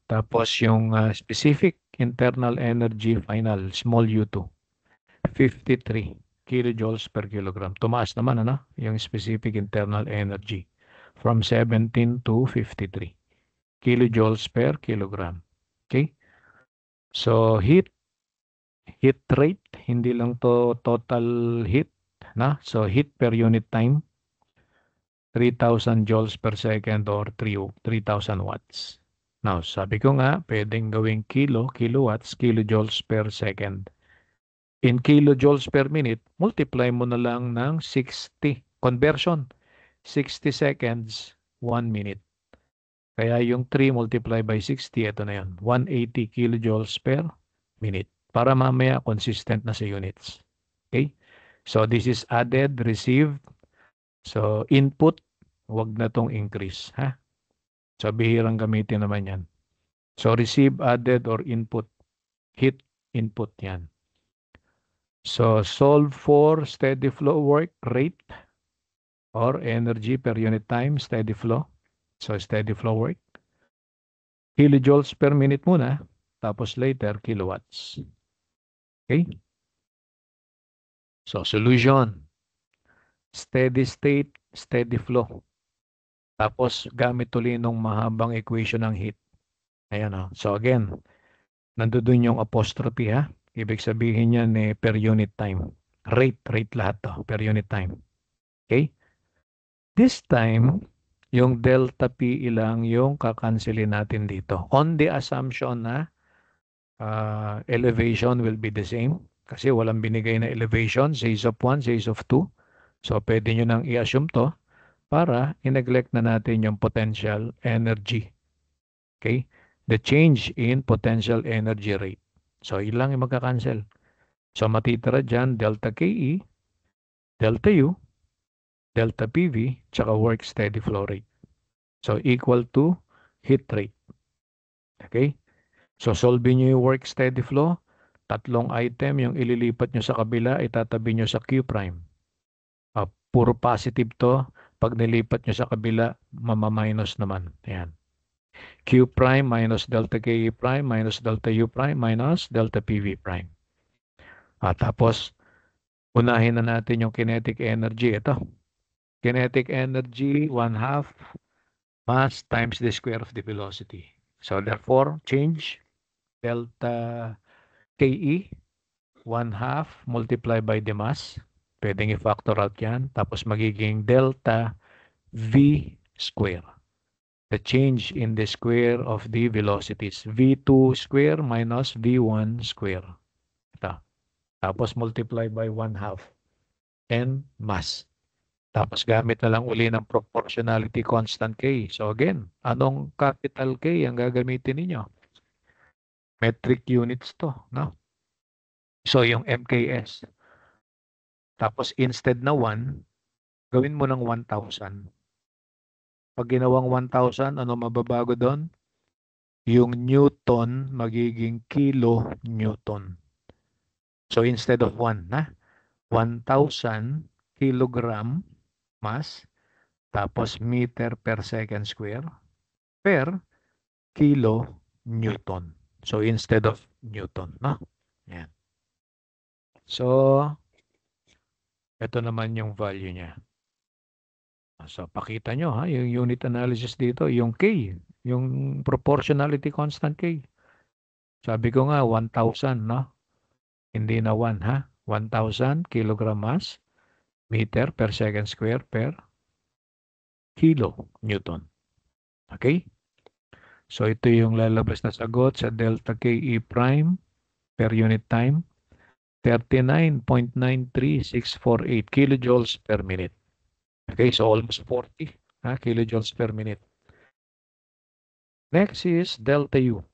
Tapos yung specific internal energy final, small u2, 53 kilojoules per kilogram. Tumaas naman, ano? Yung specific internal energy from 17 to 53 kilojoules per kilogram. Okay? So, heat rate, hindi lang to total heat, na? So, heat per unit time, 3,000 joules per second or 3,000 watts. Now, sabi ko nga, pwedeng gawing kilowatts, kilojoules per second. In kilojoules per minute, multiply mo na lang ng 60. Conversion, 60 seconds, 1 minute. Kaya yung 3 multiply by 60, ito na yun, 180 kilojoules per minute. Para mamaya consistent na sa units. Okay? So this is added, received. So input, wag na tong increase. Ha? So bihirang gamitin naman yan. So receive, added, or input. Hit, input yan. So solve for steady flow work rate or energy per unit time, steady flow. So steady flow work. Kilojoules per minute muna, tapos later kilowatts. Okay? So solution. Steady state, steady flow. Tapos gamit tuloy nung mahabang equation ng heat. Ayan o. So again, nandoon yung apostrophe ha. Ibig sabihin yan per unit time. Rate lahat to, per unit time. Okay? This time, yung delta P ilang yung kakansilin natin dito. On the assumption na elevation will be the same. Kasi walang binigay na elevation, says of 1, says of 2. So pwede nyo nang i-assume to para i-neglect na natin yung potential energy. Okay? The change in potential energy rate. So, ilang yung magka-cancel. So, matitira dyan, delta KE, delta U, delta PV, tsaka work steady flow rate. So, equal to heat rate. Okay? So, solve nyo yung work steady flow. Tatlong item, yung ililipat nyo sa kabila, itatabi nyo sa Q prime. Puro positive to. Pag nilipat nyo sa kabila, mamaminus naman. Ayan. Q prime minus delta KE prime minus delta U prime minus delta PV prime. Tapos, unahin na natin yung kinetic energy. Ito. Kinetic energy, 1/2 mass times the square of the velocity. So, therefore, change delta KE, 1/2 multiply by the mass. Pwedeng i-factor out yan. Tapos, magiging delta V square. The change in the square of the velocities. V2 square minus V1 square. Ito. Tapos multiply by 1/2 and mass. Tapos gamit na lang uli ng proportionality constant K. So again, anong capital K ang gagamitin ninyo? Metric units to, no? So yung MKS. Tapos instead na 1, gawin mo ng 1,000. Pag ginawang 1,000, ano mababago doon? Yung Newton magiging kilo Newton. So instead of 1, 1,000 kilogram mass, tapos meter per second square per kilo Newton. So instead of Newton, no? Yan. So, ito naman yung value niya. So, pakita nyo yung unit analysis dito, yung K, yung proportionality constant K. Sabi ko nga, 1,000, no? Hindi na 1, 1,000 kilogram mass, meter per second square per kilo Newton. Okay? So, ito yung lalabas na sagot sa delta KE prime per unit time. 39.93648 kilojoules per minute. Okay, so almost 40 kilojoules per minute. Next is delta U.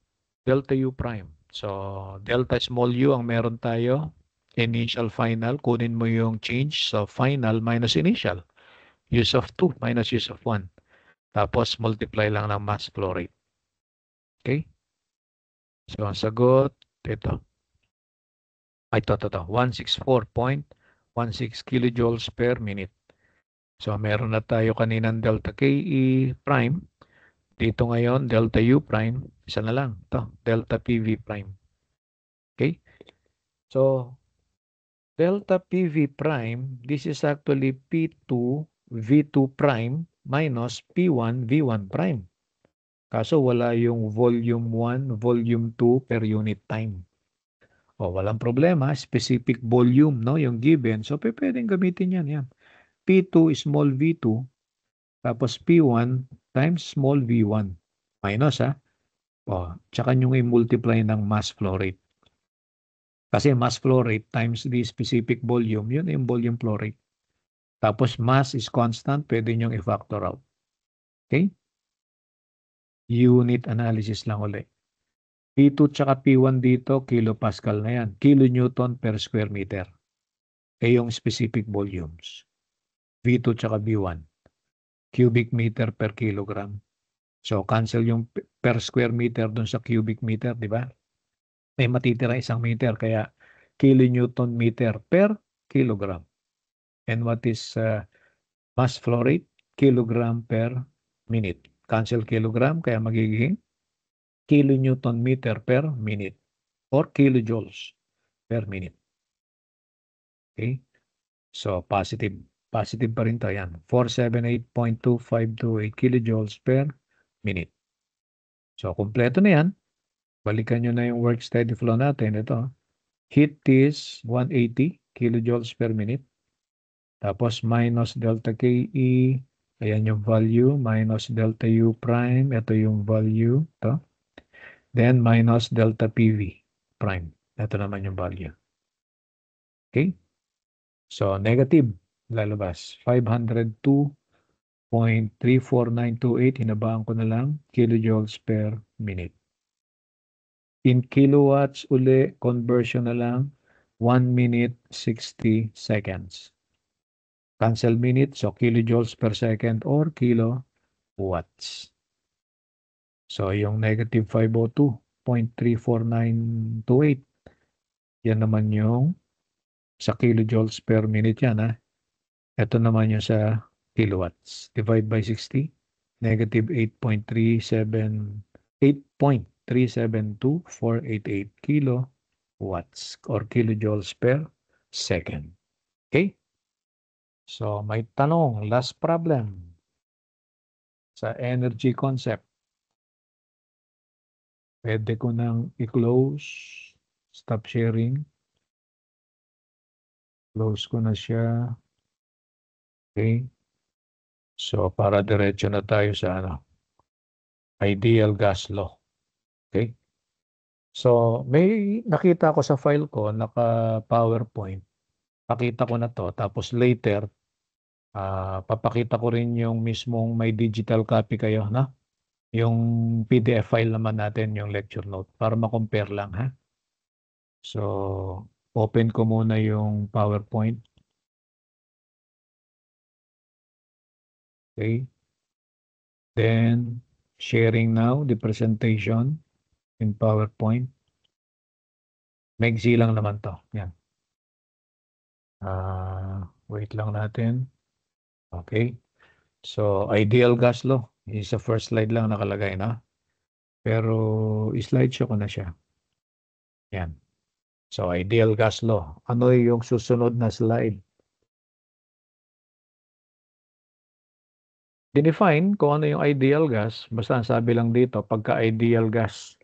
Delta U prime. So, delta small u ang meron tayo. Initial, final. Kunin mo yung change. So, final minus initial. Use of 2 minus use of 1. Tapos, multiply lang ng mass flow rate. Okay? So, ang sagot, ito. Ito. 164.16 kilojoules per minute. So, meron na tayo kaninang delta KE prime. Dito ngayon, delta U prime. Isa na lang. Ito, delta PV prime. Okay? So, delta PV prime, this is actually P2 V2 prime minus P1 V1 prime. Kaso wala yung volume 1, volume 2 per unit time. O, walang problema. Specific volume, no? Yung given. So, pwedeng gamitin yan. Yan. P2 small V2, tapos P1 times small V1. Minus, ha? O, tsaka nyo i-multiply ng mass flow rate. Kasi mass flow rate times the specific volume, yun yung volume flow rate. Tapos mass is constant, pwede nyo i-factor out. Okay? Unit analysis lang ulit. P2 tsaka P1 dito, kilopascal na yan. Kilonewton per square meter. Yung specific volumes. V2 tsaka V1. Cubic meter per kilogram. So, cancel yung per square meter dun sa cubic meter, di ba? May matitira 1 meter, kaya kilonewton meter per kilogram. And what is mass flow rate? Kilogram per minute. Cancel kilogram, kaya magiging kilonewton meter per minute or kilojoules per minute. Okay? So, positive. Positive pa rin to. Yan. 478.2528 kilojoules per minute. So, kumpleto na yan. Balikan nyo na yung work steady flow natin. Ito. Heat is 180 kilojoules per minute. Tapos, minus delta KE. Ayan yung value. Minus delta U prime. Ito yung value. Ito. Then, minus delta PV prime. Ito naman yung value. Okay? So, negative. Lalabas. 502.34928. Hinabaan ko na lang. Kilojoules per minute. In kilowatts uli, conversion na lang. 1 minute, 60 seconds. Cancel minute. So, kilojoules per second or kilowatts. So, yung negative 502.34928. Yan naman yung sa kilojoules per minute yan, ha? Ito naman yung sa kilowatts. Divide by 60. Negative 8.372,488 kilowatts or kilojoules per second. Okay? So, may tanong. Last problem. Sa energy concept. Pwede ko nang i-close. Stop sharing. Close ko na siya. Okay. So, para diretso na tayo sa ideal gas law. Okay. So, may nakita ko sa file ko, naka-PowerPoint. Pakita ko na to. Tapos later, papakita ko rin yung mismong may digital copy kayo, na? Yung PDF file naman natin, yung lecture note, para ma-compare lang, ha? So, open ko muna yung PowerPoint. Okay. Then, sharing now the presentation in PowerPoint. Maigsi lang naman to. Yan. Wait lang natin. Okay. So, ideal gas law. Sa first slide lang nakalagay, na? Pero, slideshow ko na siya. Yan. So, ideal gas law. Ano yung susunod na slide? Define kung ano yung ideal gas. Basta ang sabi lang dito, pagka-ideal gas,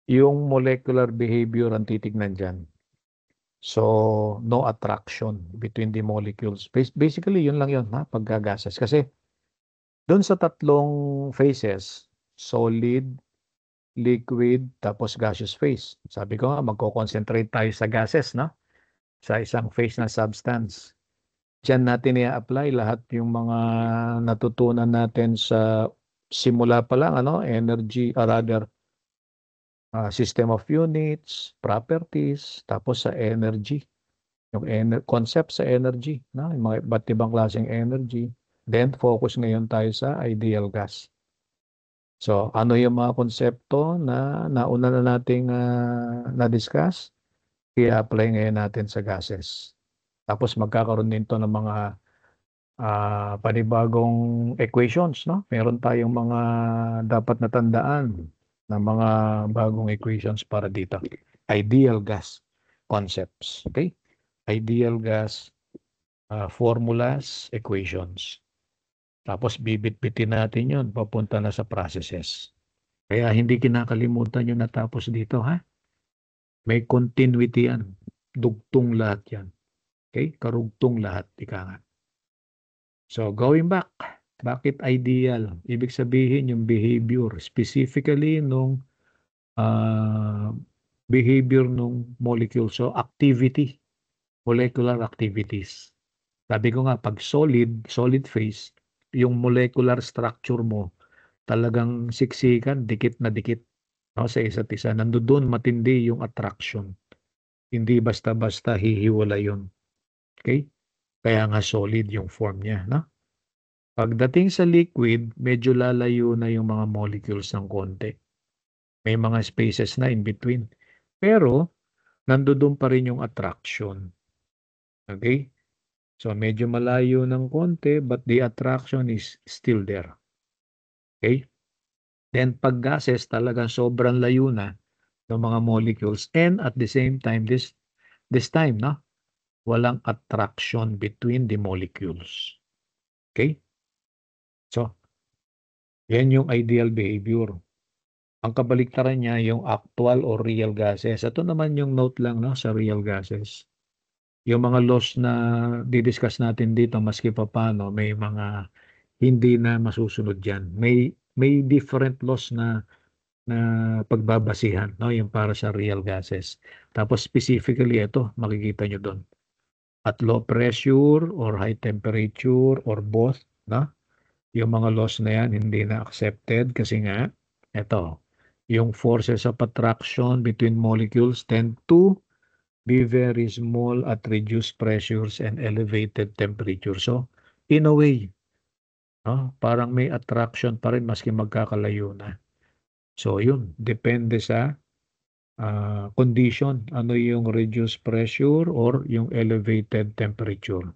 yung molecular behavior ang titignan dyan. So, no attraction between the molecules. Basically, yun lang yun, ha? Pagka-gases. Kasi, doon sa tatlong phases, solid, liquid, tapos gaseous phase. Sabi ko nga, magko-concentrate tayo sa gases, no? Sa isang phase na substance. Diyan natin i-apply lahat yung mga natutunan natin sa simula pa lang, energy, or rather, system of units, properties, tapos sa energy. Yung concept sa energy, no? Yung mga iba't ibang klaseng energy. Then, focus ngayon tayo sa ideal gas. So, ano yung mga konsepto na nauna na nating na-discuss? I-apply ngayon natin sa gases. Tapos magkakaroon din to ng mga panibagong equations, no? Meron tayong mga dapat natandaan na mga bagong equations para dito. Ideal gas concepts, okay? Ideal gas formulas, equations. Tapos bibit-bitin natin yun, papunta na sa processes. Kaya hindi kinakalimutan yung natapos dito, ha? May continuity yan. Dugtong lahat yan. Okay? Karugtong lahat, ika nga. So, going back, bakit ideal? Ibig sabihin yung behavior, specifically nung behavior nung molecule. So, activity, molecular activities. Sabi ko nga, pag solid phase, yung molecular structure mo, talagang siksikan, dikit na dikit, no, sa isa't isa. Nandoon matindi yung attraction. Hindi basta-basta hihiwala yun. Okay? Kaya nga solid yung form niya. No? Pagdating sa liquid, medyo lalayo na yung mga molecules ng konti. May mga spaces na in between. Pero, nandoon pa rin yung attraction. Okay? So, medyo malayo ng konti, but the attraction is still there. Okay? Then, pag gases, talagang sobrang layo na ng mga molecules. And at the same time, this time, no? Walang attraction between the molecules. Okay? So, yan yung ideal behavior. Ang kabaliktaran niya, yung actual or real gases. Ito naman yung note lang, no, sa real gases. Yung mga laws na didiscuss natin dito, maski pa paano, may mga hindi na masusunod yan. May different laws na pagbabasihan, no, yung para sa real gases. Tapos specifically ito, makikita nyo doon. At low pressure or high temperature or both, no? Yung mga laws na yan hindi na accepted kasi nga ito, yung forces of attraction between molecules tend to be very small at reduced pressures and elevated temperature. So, in a way, no, parang may attraction pa rin maski magkakalayo na. So, yun, depende sa condition. Ano yung reduced pressure or yung elevated temperature.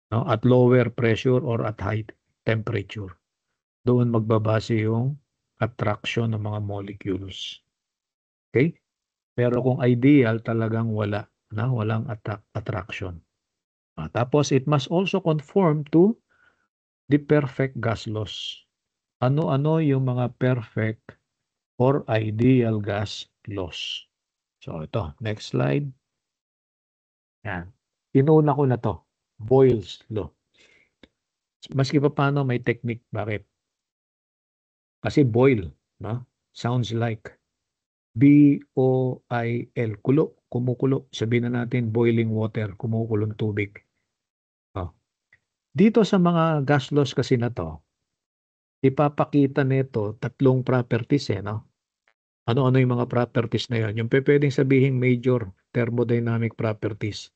No? At lower pressure or at high temperature. Doon magbabase yung attraction ng mga molecules. Okay? Pero kung ideal, talagang wala. Na? Walang attraction. Tapos, it must also conform to the perfect gas laws. Ano-ano yung mga perfect or ideal gas laws. So, ito. Next slide. Yan. Inuna ko na to. Boyle's law. Maski pa paano may technique. Bakit? Kasi boil, no? Sounds like B-O-I-L. Kulo, kumukulo. Sabihin na natin boiling water, kumukulong tubig. Oh. Dito sa mga gas laws kasi na to, ipapakita nito tatlong properties no? Ano-ano yung mga properties na yun? Yung pwedeng sabihin major thermodynamic properties.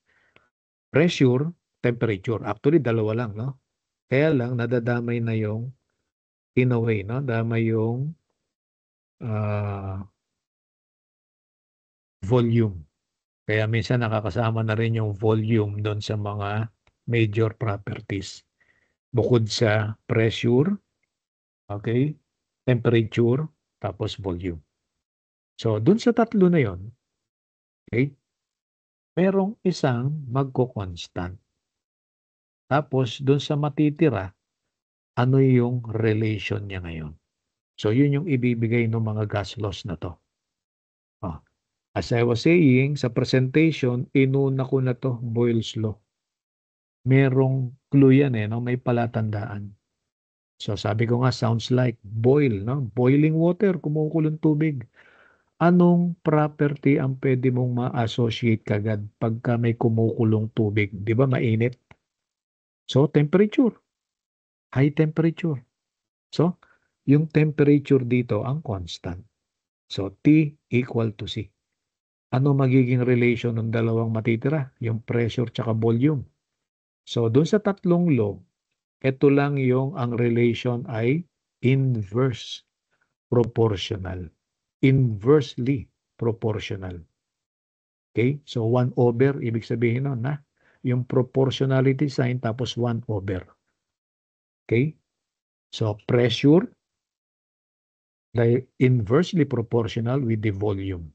Pressure, temperature. Actually, dalawa lang, no? Kaya lang, nadadamay na yung in a way, no? Damay yung volume. Kaya minsan nakakasama na rin yung volume doon sa mga major properties. Bukod sa pressure, okay, temperature, tapos volume. So, doon sa tatlo na yon, okay, merong isang magko-constant. Tapos, doon sa matitira, ano yung relation niya ngayon? So, yun yung ibibigay ng mga gas laws na to. Oh. As I was saying, sa presentation, inuna ko na to, Boyle's Law. Merong clue yan no? May palatandaan. So, sabi ko nga, sounds like boil, no? Boiling water, kumukulong tubig. Anong property ang pwede mong ma-associate kagad pagka may kumukulong tubig? Di ba mainit? So, temperature. High temperature. So, yung temperature dito ang constant. So, T equal to C. Ano magiging relation ng dalawang matitira? Yung pressure tsaka volume. So, dun sa tatlong law, ito lang yung ang relation ay inverse proportional. Inversely proportional. Okay? So, 1 over, ibig sabihin nun na yung proportionality sign tapos 1 over. Okay? So, pressure, inversely proportional with the volume.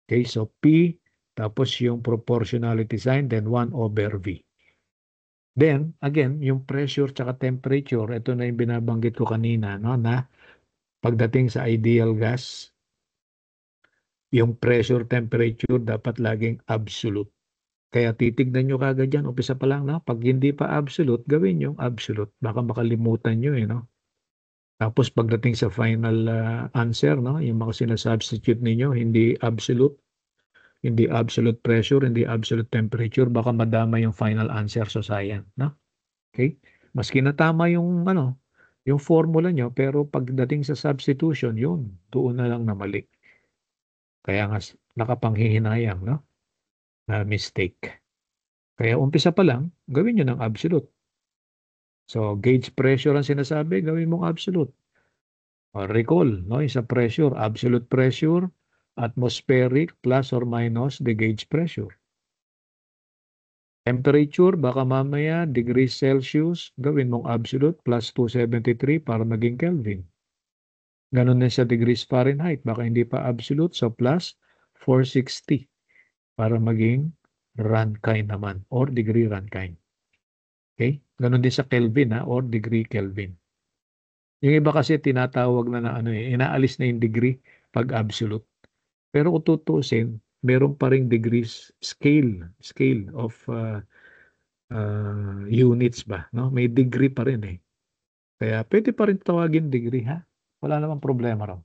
Okay? So, P, tapos yung proportionality sign, then 1 over V. Then, again, yung pressure tsaka temperature, ito na yung binabanggit ko kanina, no, na pagdating sa ideal gas, yung pressure temperature dapat laging absolute. Kaya titignan nyo kagad yan, umpisa pa lang, no? Pag hindi pa absolute, gawin yung absolute. Baka makalimutan nyo, no? Tapos pagdating sa final answer, no? Yung mga sinasubstitute ninyo, hindi absolute pressure, hindi absolute temperature, baka madama yung final answer sa science, no? Okay? Maski na tama yung yung formula nyo, pero pagdating sa substitution, yun, doon na lang na mali. Kaya nga nakapanghihinayang, no? Na mistake. Kaya umpisa pa lang, gawin nyo ng absolute. So, gauge pressure ang sinasabi, gawin mong absolute. O, recall, no? Yung sa pressure, absolute pressure, atmospheric plus or minus the gauge pressure. Temperature, baka mamaya, degrees Celsius, gawin mong absolute plus 273 para maging Kelvin. Ganun din sa degrees Fahrenheit, baka hindi pa absolute, so plus 460 para maging Rankine naman or degree Rankine. Okay? Ganun din sa Kelvin or degree Kelvin. Yung iba kasi tinatawag na inaalis na yung degree pag absolute. Pero kung tutuusin, meron pa ring degrees scale of units ba, no? May degree pa rin eh. Kaya pwede pa rin tawagin degree ha. Wala namang problema raw.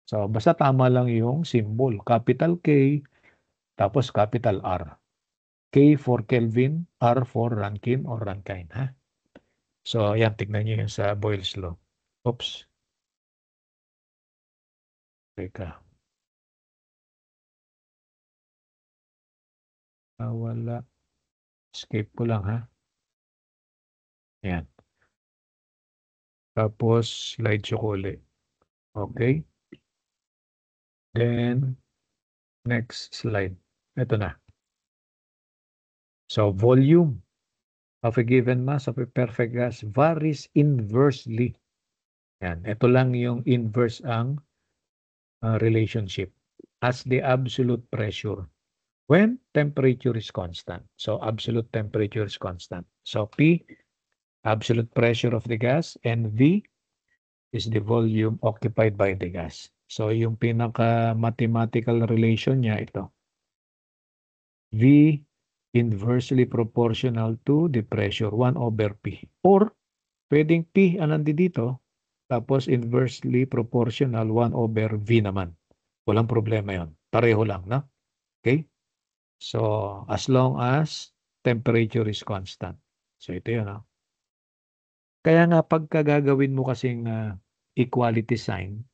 So basta tama lang yung symbol, capital K tapos capital R. K for Kelvin, R for Rankine or Rankine ha. So ayan, tignan niyo yung sa Boyle's law. Oops. Teka. Wala. Escape ko lang ha. Ayan. Tapos slide show ko ulit. Okay. Then next slide. Ito na. So volume of a given mass of a perfect gas varies inversely. Yan. Ito lang yung inverse ang relationship as the absolute pressure when temperature is constant. So absolute temperature is constant. So P, absolute pressure of the gas, and V is the volume occupied by the gas. So yung pinaka-mathematical relation niya ito. V inversely proportional to the pressure 1 over P. Or pwedeng P ang nandito, tapos inversely proportional 1 over V naman. Walang problema yon. Pareho lang, no? Okay? So, as long as temperature is constant. So, ito yun, no? Kaya nga, pagka gagawin mo kasing equality sign,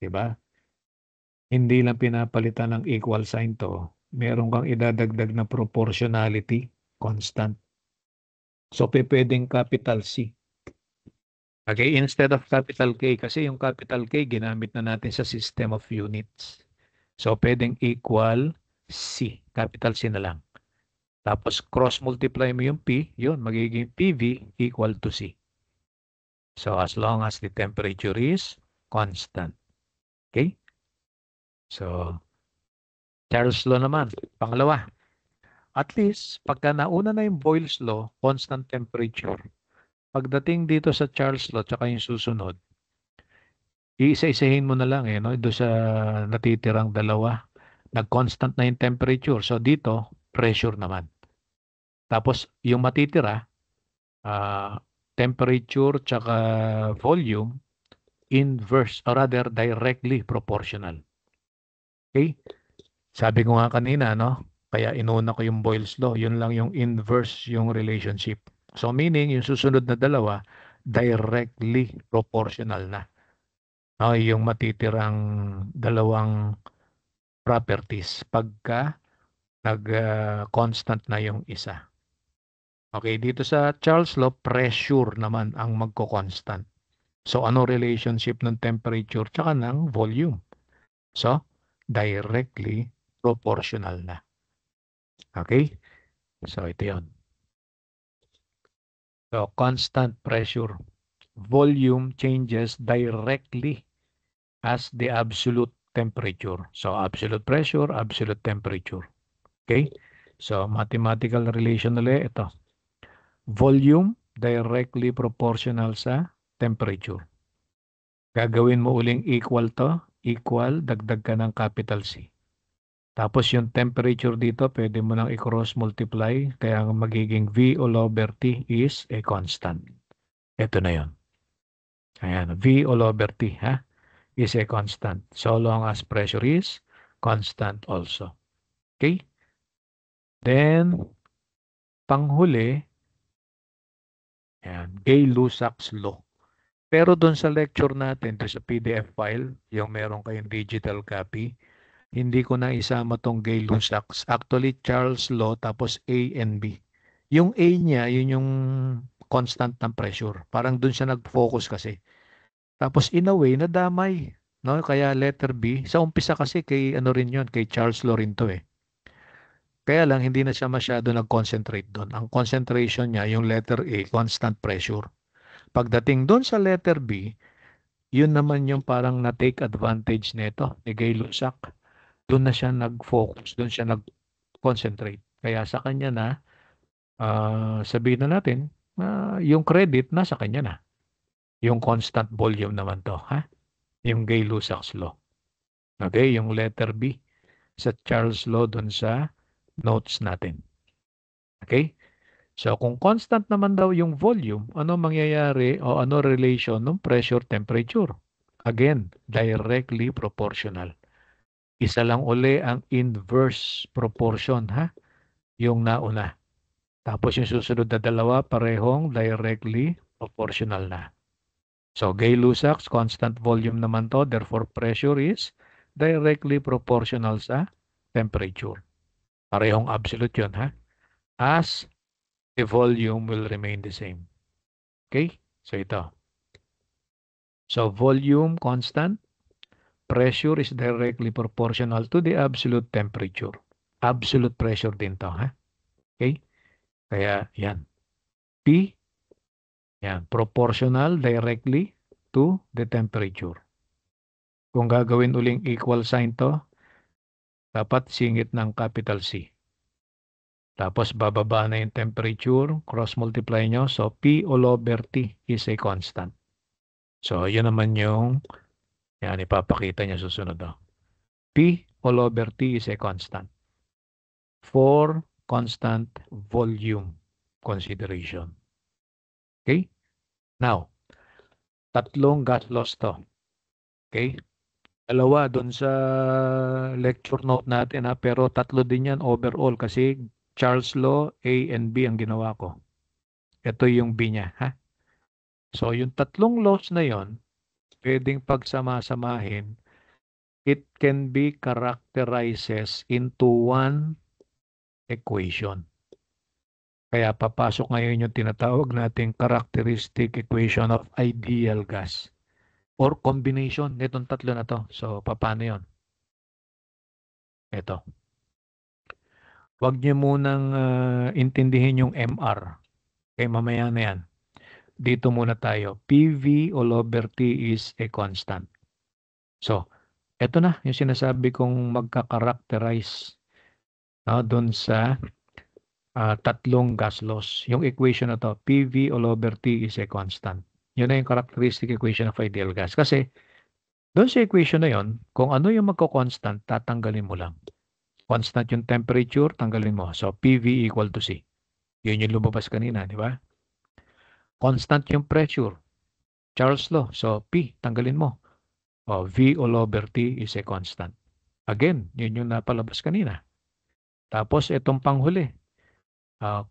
di ba? Hindi lang pinapalitan ng equal sign to. Meron kang idadagdag na proportionality, constant. So, pwedeng capital C. Okay, instead of capital K, kasi yung capital K ginamit na natin sa system of units. So, pwedeng equal C, capital C na lang. Tapos, cross-multiply mo yung P, yun, magiging PV equal to C. So, as long as the temperature is constant. Okay? So, Charles' law naman, pangalawa. At least, pagka nauna na yung Boyle's law, constant temperature, pagdating dito sa Charles' law, tsaka yung susunod, iisa-isahin mo na lang no? Doon sa natitirang dalawa. Nag-constant na yung temperature. So dito, pressure naman. Tapos yung matitira, temperature tsaka volume, inverse or rather directly proportional. Okay? Sabi ko nga kanina, no? Kaya inuna ko yung Boyle's law. Yun lang yung inverse yung relationship. So meaning, yung susunod na dalawa, directly proportional na. Yung matitirang dalawang properties pagka nag-constant na yung isa. Okay, dito sa Charles Law, pressure naman ang magko-constant. So, ano relationship ng temperature tsaka ng volume? So, directly proportional na. Okay? So, ito yun. So, constant pressure. Volume changes directly as the absolute temperature. So, absolute pressure, absolute temperature. Okay? So, mathematical relation ulit. Ito. Volume directly proportional sa temperature. Gagawin mo uling equal to, equal, dagdag ka ng capital C. Tapos yung temperature dito, pwede mo nang i-cross multiply, kaya ang magiging V all over T is a constant. Ito na yun. Ayan, V all over T, ha? Is a constant. So long as pressure is constant also. Okay? Then, panghuli, ayan, Gay-Lussac's law. Pero doon sa lecture natin, doon sa PDF file, yung meron kayong digital copy, hindi ko na isama tong Gay-Lussac's. Actually, Charles law, tapos A and B. Yung A niya, yun yung constant ng pressure. Parang doon siya nag-focus kasi. Tapos in a way, nadamay. No? Kaya letter B, sa umpisa kasi kay ano rin yun, kay Charles law rin to eh. Kaya lang, hindi na siya masyado nag-concentrate doon. Ang concentration niya, yung letter A, constant pressure. Pagdating doon sa letter B, yun naman yung parang na-take advantage nito ni Gay-Lussac. Doon na siya nag-focus, doon siya nag-concentrate. Kaya sa kanya na, sabihin na natin, yung credit nasa kanya na. Yung constant volume naman to, ha? Yung Gay-Lussac's law. Okay, yung letter B sa Charles law doon sa notes natin. Okay? So, kung constant naman daw yung volume, ano mangyayari o ano relation ng pressure temperature? Again, directly proportional. Isa lang uli ang inverse proportion, ha? Yung nauna. Tapos yung susunod na dalawa, parehong directly proportional na. So, Gay-Lussac's constant volume naman to, therefore pressure is directly proportional sa temperature. Parehong absolute yun, ha? As the volume will remain the same. Okay? So, ito. So, volume constant, pressure is directly proportional to the absolute temperature. Absolute pressure din to, ha? Okay? Kaya, yan. P, yan, proportional directly to the temperature. Kung gagawin uling equal sign to, dapat singit ng capital C. Tapos bababa na yung temperature, cross multiply nyo. So P all over T is a constant. So yun naman yung, yan ipapakita niya susunod. P all over T is a constant. For constant volume consideration. Okay? Now, tatlong gas laws to. Okay? Dalawa doon sa lecture note natin ha, pero tatlo din yan overall kasi Charles law, A and B ang ginawa ko. Ito yung B niya, ha? So yung tatlong laws na yon, pwedeng pagsama-samahin, it can be characterizes into one equation. Kaya papasok ngayon yung tinatawag nating characteristic equation of ideal gas or combination nitong tatlo na to. So paano yon? Ito. Huwag niyo munang intindihin yung MR. Okay, mamaya na yan. Dito muna tayo. PV all over T is a constant. So, eto na yung sinasabi kong magka-characterize doon sa tatlong gas laws. Yung equation na to, PV all over T is a constant. Yun na yung characteristic equation of ideal gas. Kasi, doon sa equation na yon, kung ano yung magko-constant, tatanggalin mo lang. Constant yung temperature, tanggalin mo. So, PV equal to C. Yun yung lumabas kanina, di ba? Constant yung pressure. Charles law. So, P, tanggalin mo. O, V all over T is a constant. Again, yun yung napalabas kanina. Tapos, itong panghuli.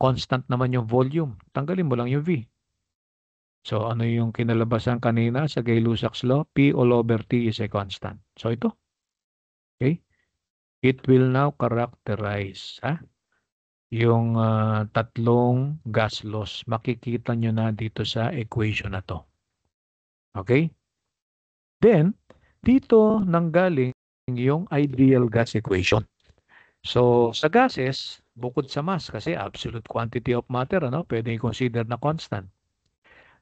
Constant naman yung volume. Tanggalin mo lang yung V. So, ano yung kinalabasan kanina sa Gay-Lussac's law? P all over T is a constant. So, ito. Okay? It will now characterize, yung tatlong gas laws. Makikita nyo na dito sa equation na to. Okay? Then, dito nanggaling yung ideal gas equation. So, sa gases, bukod sa mass, kasi absolute quantity of matter, ano, pwede i-consider na constant.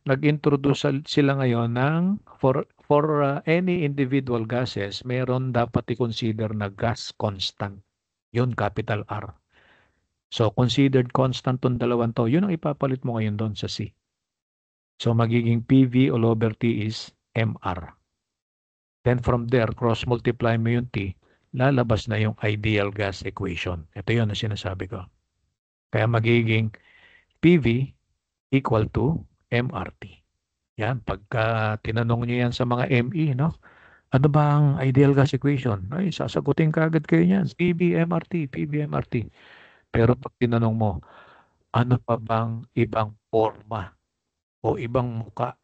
Nag-introduce sila ngayon ng for any individual gases, meron dapat i-consider na gas constant. Yun, capital R. So, considered constant tong dalawang to. Yun ang ipapalit mo ngayon doon sa C. So, magiging PV all over T is MR. Then from there, cross-multiply mo yung T, lalabas na yung ideal gas equation. Ito yun ang sinasabi ko. Kaya magiging PV equal to MRT. Yan, pagka tinanong niyo yan sa mga ME, no? Ano ba ang ideal gas equation? Ay, sasagutin ka agad kayo niyan. PBMRT, PBMRT. Pero pag tinanong mo, ano pa bang ibang forma o ibang muka,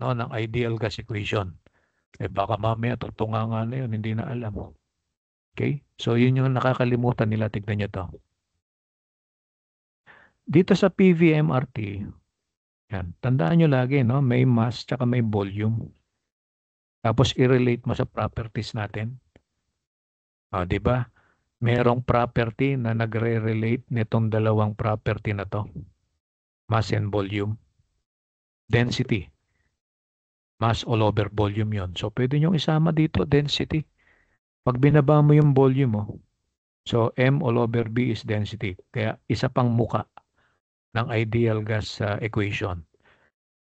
no, ng ideal gas equation? Eh baka mamaya tutunga nga na yun, hindi na alam. Okay? So yun yung nakakalimutan nila. Tignan nyo to. Dito sa PVMRT, yan, tandaan nyo lagi, no? May mass tsaka may volume. Tapos i-relate mo sa properties natin. O, di ba? Merong property na nagre-relate nitong dalawang property na to. Mass and volume. Density. Mass all over volume yon. So, pwede nyo isama dito, density. Pag binaba mo yung volume mo, so M all over B is density. Kaya isa pang muka ng ideal gas equation.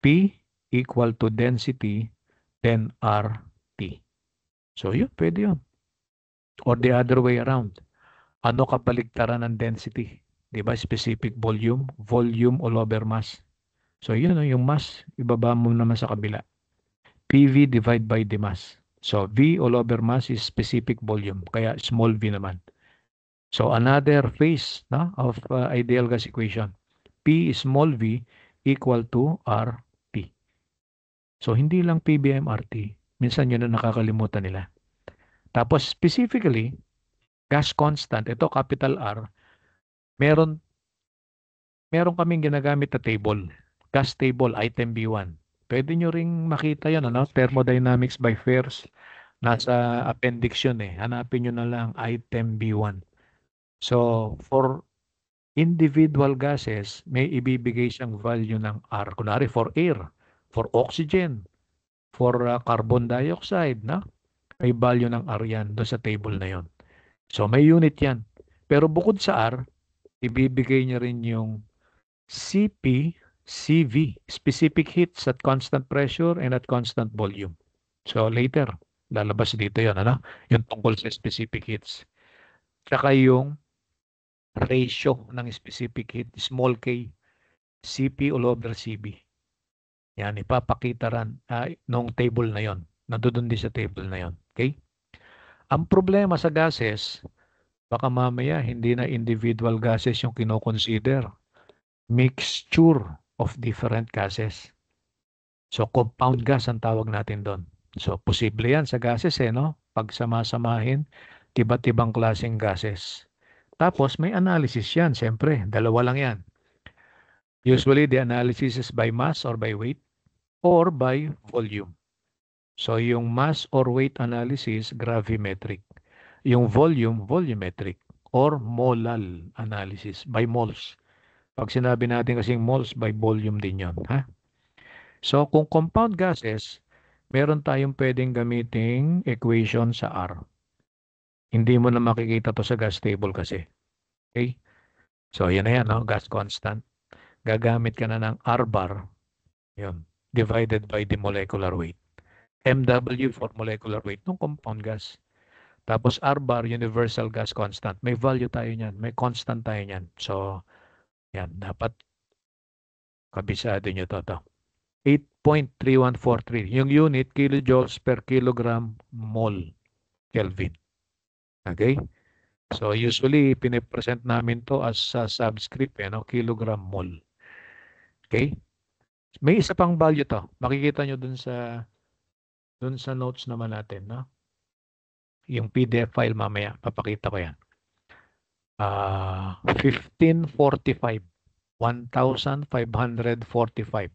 P equal to density, then RT. So, yun, pwede yun. Or the other way around. Ano kabaligtaran ng density? Diba? Specific volume, volume all over mass. So, yun, yung mass, ibaba mo naman sa kabila. PV divide by the mass. So, V all over mass is specific volume, kaya small v naman. So, another phase, no, of ideal gas equation. P small v equal to RT. So, hindi lang PBMRT. Minsan yun ang nakakalimutan nila. Tapos, specifically, gas constant, ito capital R, meron kaming ginagamit na table. Gas table, item B1. Pwede nyo ring makita yun, ano? Thermodynamics by Fairs. Nasa appendix yun eh. Hanapin nyo na lang item B1. So, for individual gases, may ibibigay siyang value ng R. Kunwari, for air, for oxygen, for carbon dioxide, na? May value ng R yan doon sa table na yon. So, may unit yan. Pero bukod sa R, ibibigay niya rin yung CP, CV, specific heats at constant pressure and at constant volume. So later, lalabas dito yon, ano? Yung tungkol sa specific heats. Tsaka yung ratio ng specific heat, small k, CP all over CB. Yan, ipapakita rin nung table na yon. Nandoon din sa table na yon. Okay? Ang problema sa gases, baka mamaya hindi na individual gases yung kinoconsider. Mixture of different gases. So, compound gas ang tawag natin doon. So, posible yan sa gases no? Pag sama-samahin, iba't ibang klaseng gases. Tapos, may analysis yan. Siyempre, dalawa lang yan. Usually, the analysis is by mass or by weight or by volume. So, yung mass or weight analysis, gravimetric. Yung volume, volumetric. Or molal analysis, by moles. Pag sinabi natin kasing moles, by volume din yon, ha? So, kung compound gases, meron tayong pwedeng gamiting equation sa R. Hindi mo na makikita to sa gas table kasi. Okay? So, yan na yan, no? Gas constant. Gagamit ka na ng R bar. Yun. Divided by the molecular weight. MW for molecular weight ng compound gas. Tapos R bar, universal gas constant. May value tayo niyan. May constant tayo niyan. So, yan. Dapat kabisado nyo to. 8.3143. Yung unit, kilojoules per kilogram mole Kelvin. Okay? So, usually, pinipresent namin to as subscript, kilogram mole. Okay? May isa pang value to. Makikita nyo dun sa notes naman natin, no? Yung PDF file mamaya, papakita ko yan. 1545. 1,545.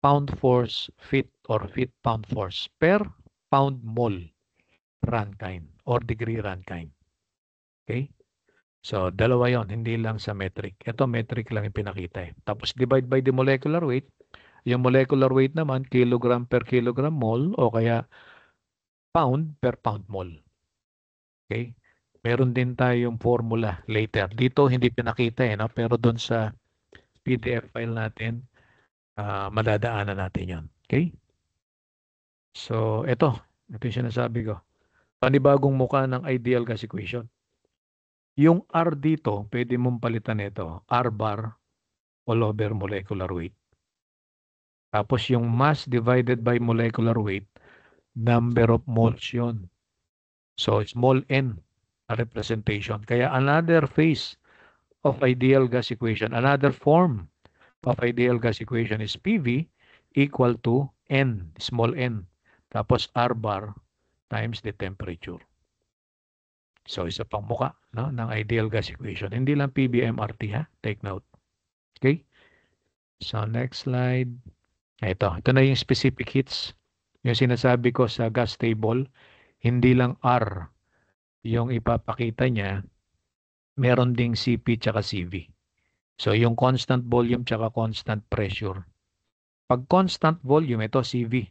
Pound force feet or feet pound force per pound mole Rankine or degree Rankine. Okay? So, dalawa yon, hindi lang sa metric. Ito, metric lang yung pinakita eh. Tapos, divide by the molecular weight. Yung molecular weight naman, kilogram per kilogram mole o kaya pound per pound mole. Okay? Meron din tayong formula later. Dito, hindi pinakita eh, no? Pero doon sa PDF file natin, madadaanan natin yon. Okay? So, ito yung sinasabi ko. Panibagong mukha ng ideal gas equation. Yung R dito, pwede mong palitan ito. R bar all over molecular weight. Tapos yung mass divided by molecular weight, number of moles yun. So, small n, a representation. Kaya another phase of ideal gas equation, another form of ideal gas equation is PV equal to n, small n. Tapos R bar times the temperature. So, isa pang muka, no, ng ideal gas equation. Hindi lang PBMRT, ha? Take note. Okay? So, next slide. Ito na yung specific heats. Yung sinasabi ko sa gas table, hindi lang R yung ipapakita niya, meron ding CP tsaka CV. So, yung constant volume tsaka constant pressure. Pag constant volume, ito CV.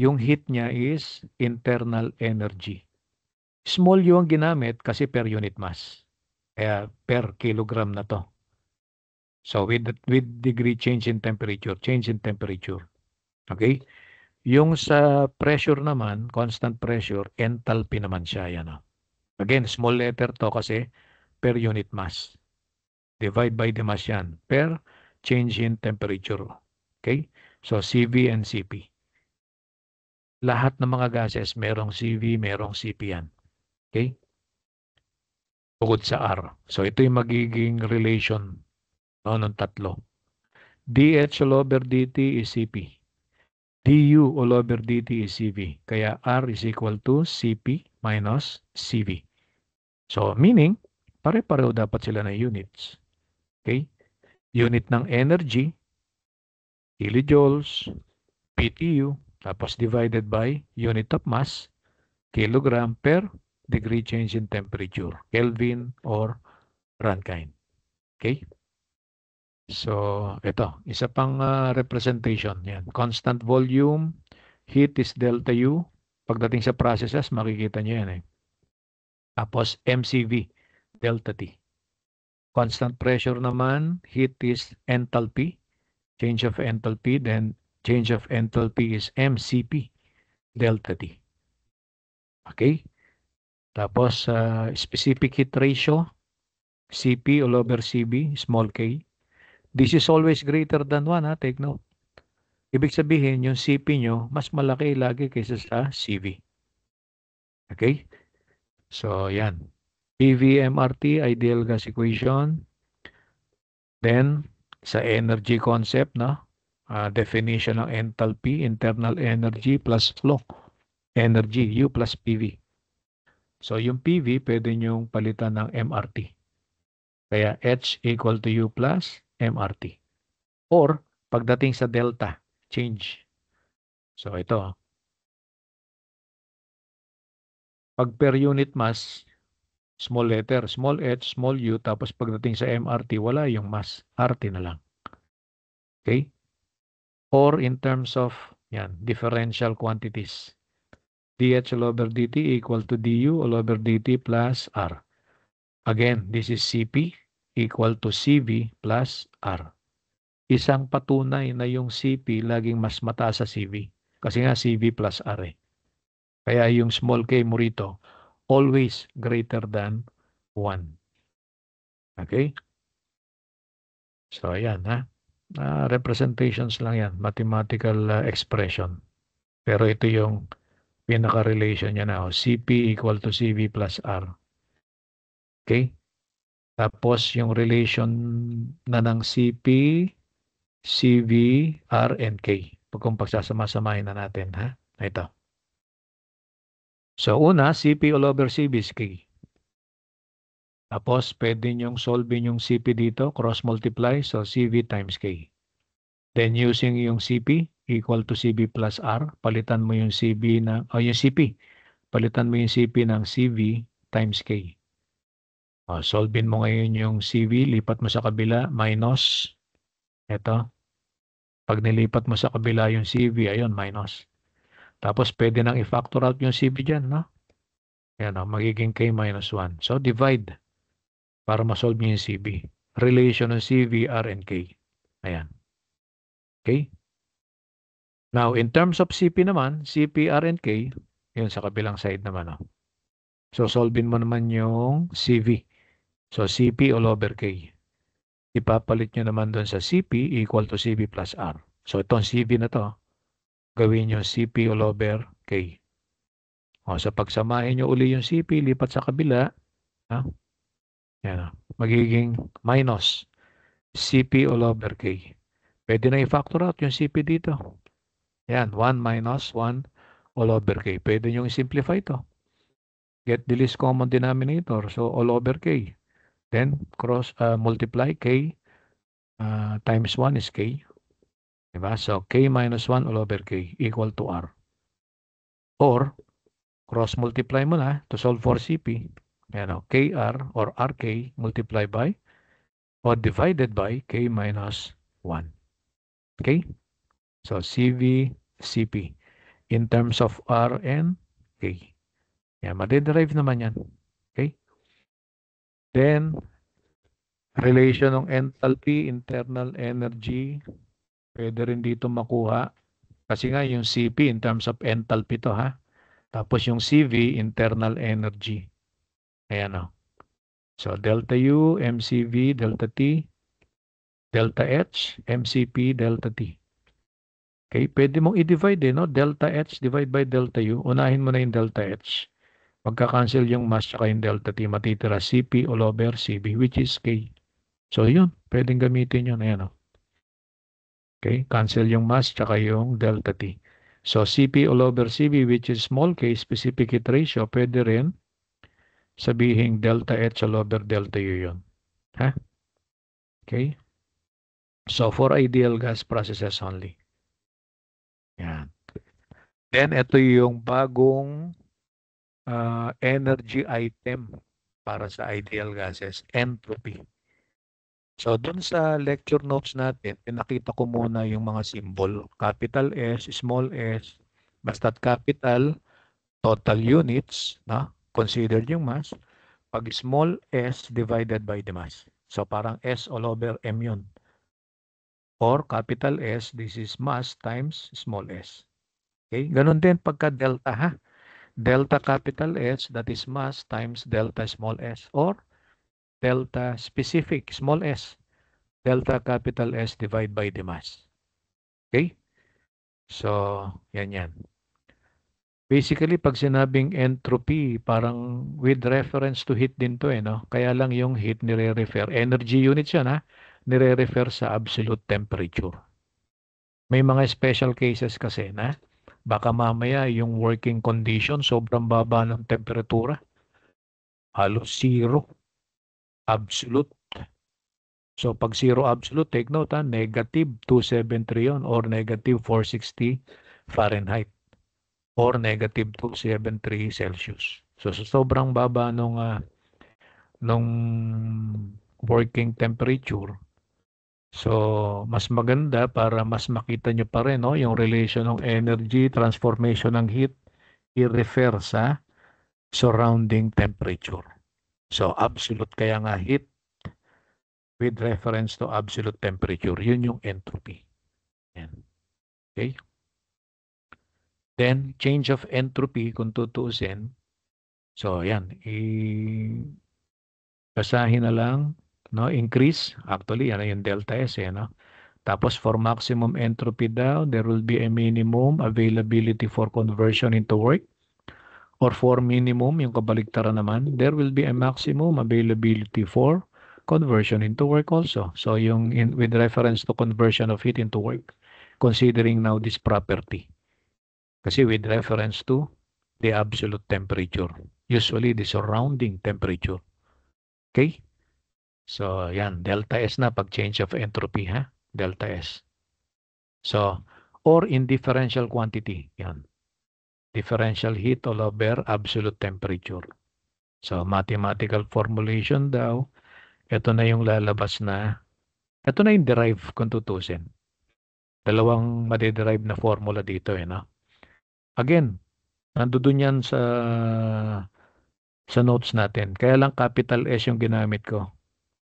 Yung heat niya is internal energy. Small U ang ginamit kasi per unit mass. Kaya per kilogram na to. So, with degree change in temperature. Okay? Yung sa pressure naman, constant pressure, enthalpy naman siya. Yan, again, small letter to kasi per unit mass. Divide by the mass yan. Per change in temperature. Okay? So, CV and CP. Lahat ng mga gases, merong CV, merong CP yan. Okay? Bukod sa R. So, ito yung magiging relation ng tatlo. dH all over dt is CP. du all over dt is CV. Kaya R is equal to CP minus CV. So, meaning, pare-pareho dapat sila na units. Okay? Unit ng energy, kilojoules, BTU, tapos divided by unit of mass, kilogram per degree change in temperature, Kelvin or Rankine. Okay? So, ito, isa pang representation. Yan. Constant volume, heat is delta U. Pagdating sa processes, makikita nyo yan eh. Tapos, MCV, delta T. Constant pressure naman, heat is enthalpy, change of enthalpy, then change of enthalpy is MCP, delta T. Okay? Tapos, specific heat ratio, CP all over CB, small k. This is always greater than 1, ha? Take note. Ibig sabihin, yung CP nyo, mas malaki lagi kaysa sa CV. Okay? So, yan. PV-MRT, ideal gas equation. Then, sa energy concept, no? Definition ng enthalpy, internal energy plus flow. Energy, U plus PV. So, yung PV, pwede nyong palitan ng MRT. Kaya H equal to U plus MRT. Or, pagdating sa delta, change. So, ito. Pag per unit mass, small letter, small h, small u, tapos pagdating sa MRT, wala yung mass. RT na lang. Okay? Or in terms of, yan, differential quantities. dH all over dt equal to du all over dt plus R. Again, this is Cp equal to Cv plus R. Isang patunay na yung Cp laging mas mataas sa Cv. Kasi nga Cv plus R eh. Kaya yung small k mo rito, always greater than 1. Okay? So, ayan ha. Representations lang yan. Mathematical expression. Pero ito yung pinaka-relation niya na. Cp equal to Cv plus R. Okay? Tapos yung relation na ng CP, CV, R, and K. Kung pagsasama-samahin na natin, ha? Ito. So, una, CP all over CV is K. Tapos, pwede nyong solve yung CP dito, cross-multiply, so CV times K. Then, using yung CP equal to CB plus R, palitan mo yung CB yung CP. Palitan mo yung CP ng CV times K. Solvein mo ngayon yung CV, lipat mo sa kabila, minus. Ito. Pag nilipat mo sa kabila yung CV, ayun, minus. Tapos pwede nang i-factor out yung CV dyan, no? Ayan, magiging K minus 1. So, divide para ma-solve niyo yung CV. Relation ng CV, R, and K. Ayan. Okay? Now, in terms of CP naman, CP, R, and K, yun sa kabilang side naman, no? So, solvein mo naman yung CV. So, CP all over K. Ipapalit nyo naman doon sa CP equal to CB plus R. So, itong CV na to, gawin nyo CP all over K. So, pagsamahin nyo uli yung CP, lipat sa kabila, ha? Yan, magiging minus CP all over K. Pwede na i-factor out yung CP dito. Yan, 1 minus 1 all over K. Pwede nyo i-simplify to. Get the least common denominator. So, all over K. Then, multiply K times 1 is K. Diba? So, K minus 1 all over K equal to R. Or, cross-multiply mo na to solve for CP. Yan, KR or RK multiply by or divided by K minus 1. Okay? So, CV, CP. In terms of R and K. Yan, madederive naman yan. Okay? Then, relation ng enthalpy, internal energy, pwede rin dito makuha. Kasi nga yung CP in terms of enthalpy to, ha? Tapos yung CV, internal energy. Ayan, o. So, delta U, MCV, delta T, delta H, MCP, delta T. Okay, pwede mong i-divide no? Delta H divide by delta U. Unahin mo na yung delta H. Magka-cancel yung mass tsaka yung delta T. Matitira CP all over CB, which is K. So, yun. Pwedeng gamitin yun. Ayan, o. Okay, cancel yung mass tsaka yung delta T. So, CP all over CB, which is small k, specific heat ratio, pwede rin sabihin delta H all over delta U yun. Ha? Okay? So, for ideal gas processes only. Yan. Then, ito yung bagong energy item para sa ideal gases, entropy. So, dun sa lecture notes natin, pinakita ko muna yung mga symbol. Capital S, small s, basta't capital, total units, na? Considered yung mass. Pag small s divided by the mass. So, parang S all over M yun. Or capital S, this is mass times small s. Okay? Ganun din pagka delta, ha? Delta capital S, that is mass times delta small s. Or delta specific, small s. Delta capital S divide by the mass. Okay? So, yan. Basically, pag sinabing entropy, parang with reference to heat din to, no? Kaya lang yung heat nire-refer, energy units yan, ha? Nire-refer sa absolute temperature. May mga special cases kasi na baka mamaya yung working condition sobrang baba ng temperatura. Halos zero. Absolute. So, pag zero absolute, take note, negative 273 yun or negative 460 Fahrenheit or negative 273 Celsius. So, sobrang baba nung working temperature. So, mas maganda para mas makita nyo pa rin yung relation ng energy, transformation ng heat, i-refer sa surrounding temperature. So, absolute kaya nga heat with reference to absolute temperature. Yun yung entropy. Yan. Okay? Then, change of entropy, kung tutuusin. So, yan. Basahin na lang. No? Increase. Actually, yan yung delta S. No? Tapos, for maximum entropy daw, there will be a minimum availability for conversion into work. Or for minimum, yung kabaligtaran naman, there will be a maximum availability for conversion into work also. So, with reference to conversion of heat into work, considering now this property. Kasi with reference to the absolute temperature. Usually, the surrounding temperature. Okay? So, yan. Delta S na pag change of entropy, ha? Delta S. So, or in differential quantity. Yan. Differential heat all over absolute temperature. So, mathematical formulation daw, ito na yung lalabas na, ito na yung derive kung tutusin. Dalawang madederive na formula dito no? Again, nandoon yan sa notes natin. Kaya lang capital S yung ginamit ko.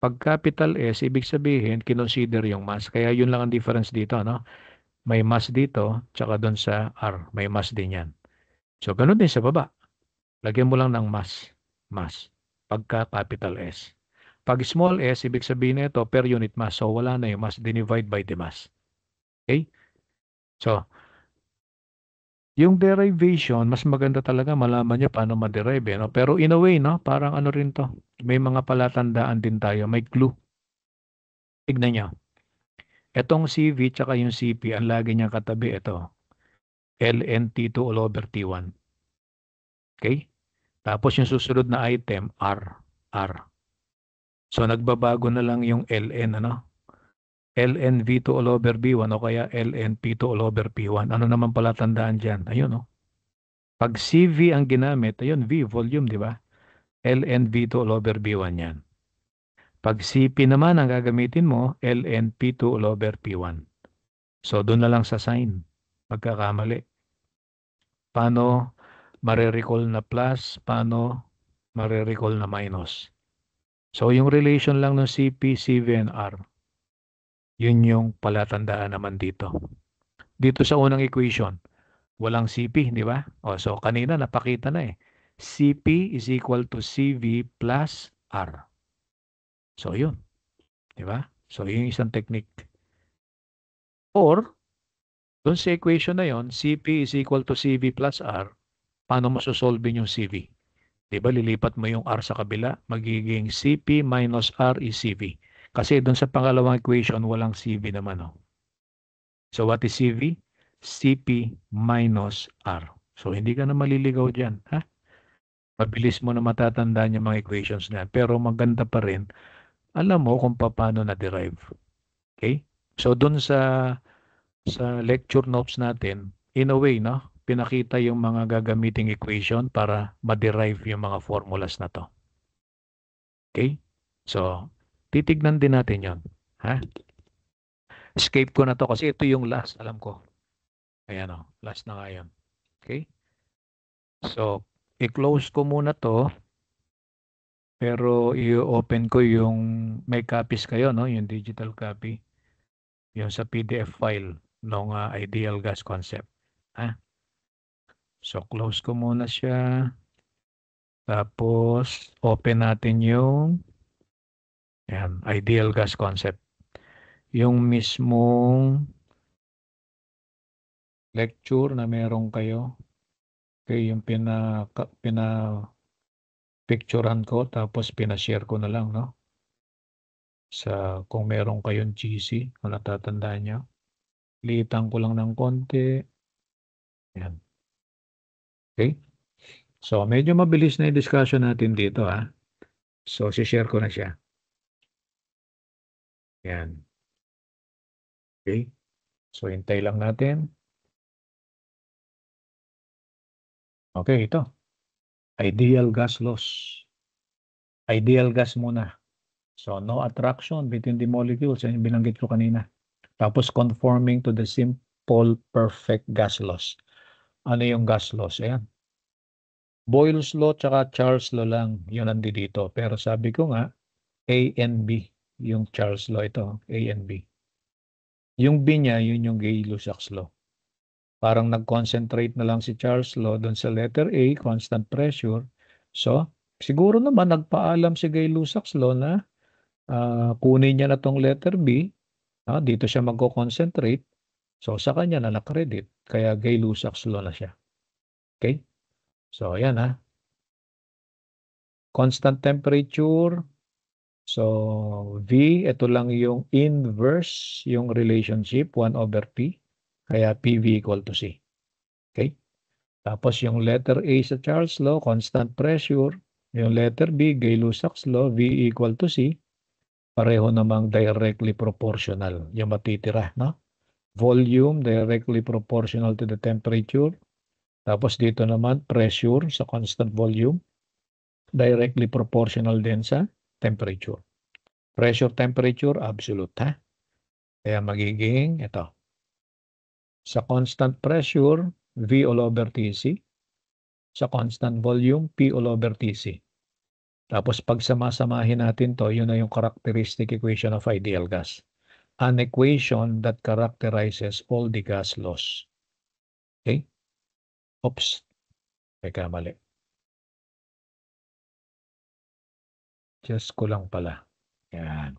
Pag capital S, ibig sabihin, kinonsider yung mass. Kaya yun lang ang difference dito, no? May mass dito, tsaka doon sa R, may mass din yan. So, ganun din sa baba. Lagyan mo lang ng mass. Mass. Pagka capital S. Pag small s, ibig sabihin nito per unit mass. So, wala na yung mass. Divide by the mass. Okay? So, yung derivation, mas maganda talaga malaman nyo paano ma-derive. No? Pero in a way, no? Parang ano rin to. May mga palatandaan din tayo. May clue. Tignan nyo. Etong CV tsaka yung CP, ang lagi niyang katabi ito. ln T2 all over T1. Okay? Tapos yung susunod na item, R. R. So nagbabago na lang yung ln, ano? ln V2 all over V1 o kaya ln P2 all over P1. Ano naman pala tandaan dyan? Ayun, no? Pag CV ang ginamit, ayun, V, volume, di ba? ln V2 all over V1 yan. Pag CP naman ang gagamitin mo, ln P2 all over P1. So doon na lang sa sign. Magkakamali. Paano mare-recall na plus? Paano mare-recall na minus? So yung relation lang ng CP, CV, and R, yun yung palatandaan naman dito. Dito sa unang equation, walang CP, di ba? O, so kanina napakita na eh. CP is equal to CV plus R. So yun, di ba? So yun yung isang technique. Or, dun sa equation na yun, CP is equal to CV plus R, paano mo sosolve yung CV? Di ba, lilipat mo yung R sa kabila, magiging CP minus R is CV. Kasi dun sa pangalawang equation, walang CV naman. Oh. So what is CV? CP minus R. So hindi ka na maliligaw dyan. Ha? Mabilis mo na matatandaan yung mga equations na yan. Pero maganda pa rin, alam mo kung paano na-derive. Okay? So dun sa lecture notes natin, in a way, no? Pinakita yung mga gagamiting equation para ma-derive yung mga formulas na to. Okay? So, titignan din natin yon. Ha? Escape ko na to kasi ito yung last, alam ko. Ayan o, last na nga yun. Okay? So, i-close ko muna to, pero i-open ko yung, may copies kayo, no? Yung digital copy. Yung sa PDF file ng ideal gas concept. Ha? So, close ko muna siya. Tapos, open natin yung ayan, ideal gas concept. Yung mismong lecture na meron kayo. Okay, yung picturean ko tapos pinashare ko na lang, no? Sa kung meron kayong GC, kung natatandaan nyo. Liitan ko lang ng konti. Yan. Okay? So, medyo mabilis na yung discussion natin dito, ha? So, share ko na siya. Yan. Okay? So, hintay lang natin. Okay, ito. Ideal gas loss. Ideal gas muna. So, no attraction between the molecules. Yan yung binanggit ko kanina. Tapos, conforming to the simple perfect gas loss. Ano yung gas loss? Ayan. Boyle's law tsaka Charles law lang. Yun nandito. Pero sabi ko nga, A and B. Yung Charles law ito. A and B. Yung B niya, yun yung Gay-Lussac's law. Parang nag-concentrate na lang si Charles law doon sa letter A, constant pressure. So, siguro naman nagpaalam si Gay-Lussac's law na kunin niya na tong letter B. Dito siya magko-concentrate. So, sa kanya na na-credit. Kaya Gay-Lussac's law na siya. Okay? So, ayan Constant temperature. So, V, ito lang yung inverse, yung relationship, 1 over P. Kaya PV equal to C. Okay? Tapos yung letter A sa Charles law, constant pressure. Yung letter B, Gay-Lussac's law, V equal to C. Pareho namang directly proportional yung matitira, no? Volume, directly proportional to the temperature. Tapos dito naman, pressure sa constant volume. directly proportional din sa temperature. Pressure, temperature, absolute, ha? Kaya magiging, ito, sa constant pressure, V all over Tc. Sa constant volume, P all over Tc. Tapos pag samasamahin natin to, yun na yung characteristic equation of ideal gas. An equation that characterizes all the gas laws. Okay? Oops. Teka, mali. Just ko lang pala. Yan.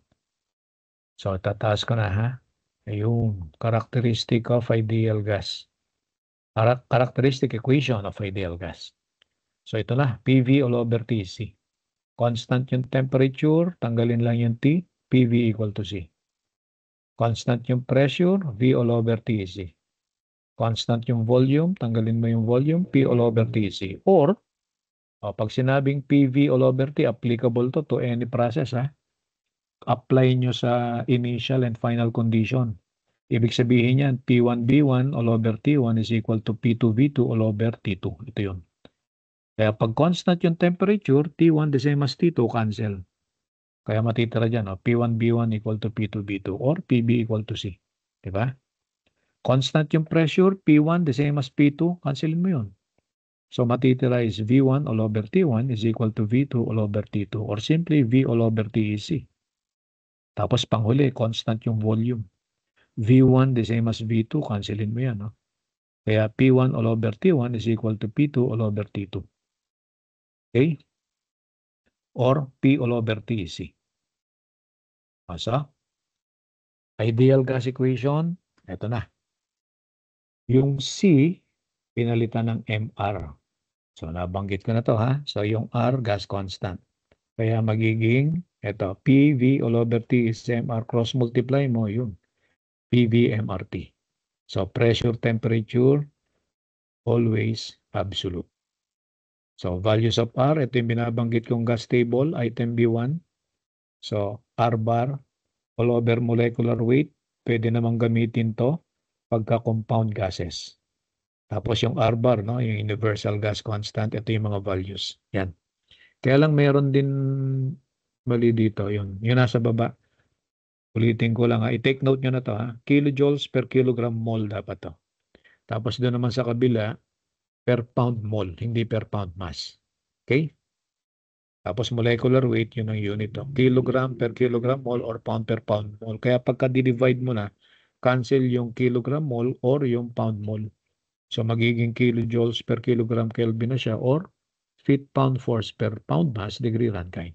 So, tataas ko na, ha? Ayun. Characteristic of ideal gas. Characteristic equation of ideal gas. So, ito na. PV all over Tc. Constant yung temperature. Tanggalin lang yung T. PV equal to C. Constant yung pressure. V all over Tc. Constant yung volume. Tanggalin mo yung volume. P all over Tc. Or, pag sinabing PV all over T, applicable to any process, ha? Apply nyo sa initial and final condition. Ibig sabihin yan, P1V1 all over T1 is equal to P2V2 all over T2. Ito yun. Kaya pag constant yung temperature, T1 the same as T2, cancel. Kaya matitira dyan, P1V1 equal to P2V2 or PB equal to C. Diba? Constant yung pressure, P1 the same as P2, cancelin mo yun. So matitira is V1 all over T1 is equal to V2 all over T2 or simply V all over T is C. Tapos panghuli, constant yung volume. V1 the same as V2, cancelin mo yan. No? Kaya P1 all over T1 is equal to P2 all over T2. Okay? Or P all over T is C. So, ideal gas equation, ito na. Yung C, pinalitan ng MR. So, nabanggit ko na to, ha? So, yung R, gas constant. Kaya magiging, ito, PV all over T is MR. Cross multiply mo, yun. PV MRT. So, pressure, temperature, always absolute. So, values of R, ito yung binabanggit kong gas table, item B1. So, R bar, all over molecular weight, pwede namang gamitin to pagka compound gases. Tapos yung R bar, no, yung universal gas constant, ito yung mga values. Yan. Kaya lang meron din mali dito, yun nasa baba. Ulitin ko lang, ha. I-take note nyo na to, ha. Kilojoules per kilogram mole dapat to. Tapos doon naman sa kabila, per pound mole, hindi per pound mass. Okay? Tapos molecular weight, yun ang unit. No? Kilogram per kilogram mole or pound per pound mole. Kaya pagka divide mo na, cancel yung kilogram mole or yung pound mole. So magiging kilojoules per kilogram Kelvin na siya or feet-pound force per pound mass degree Rankine.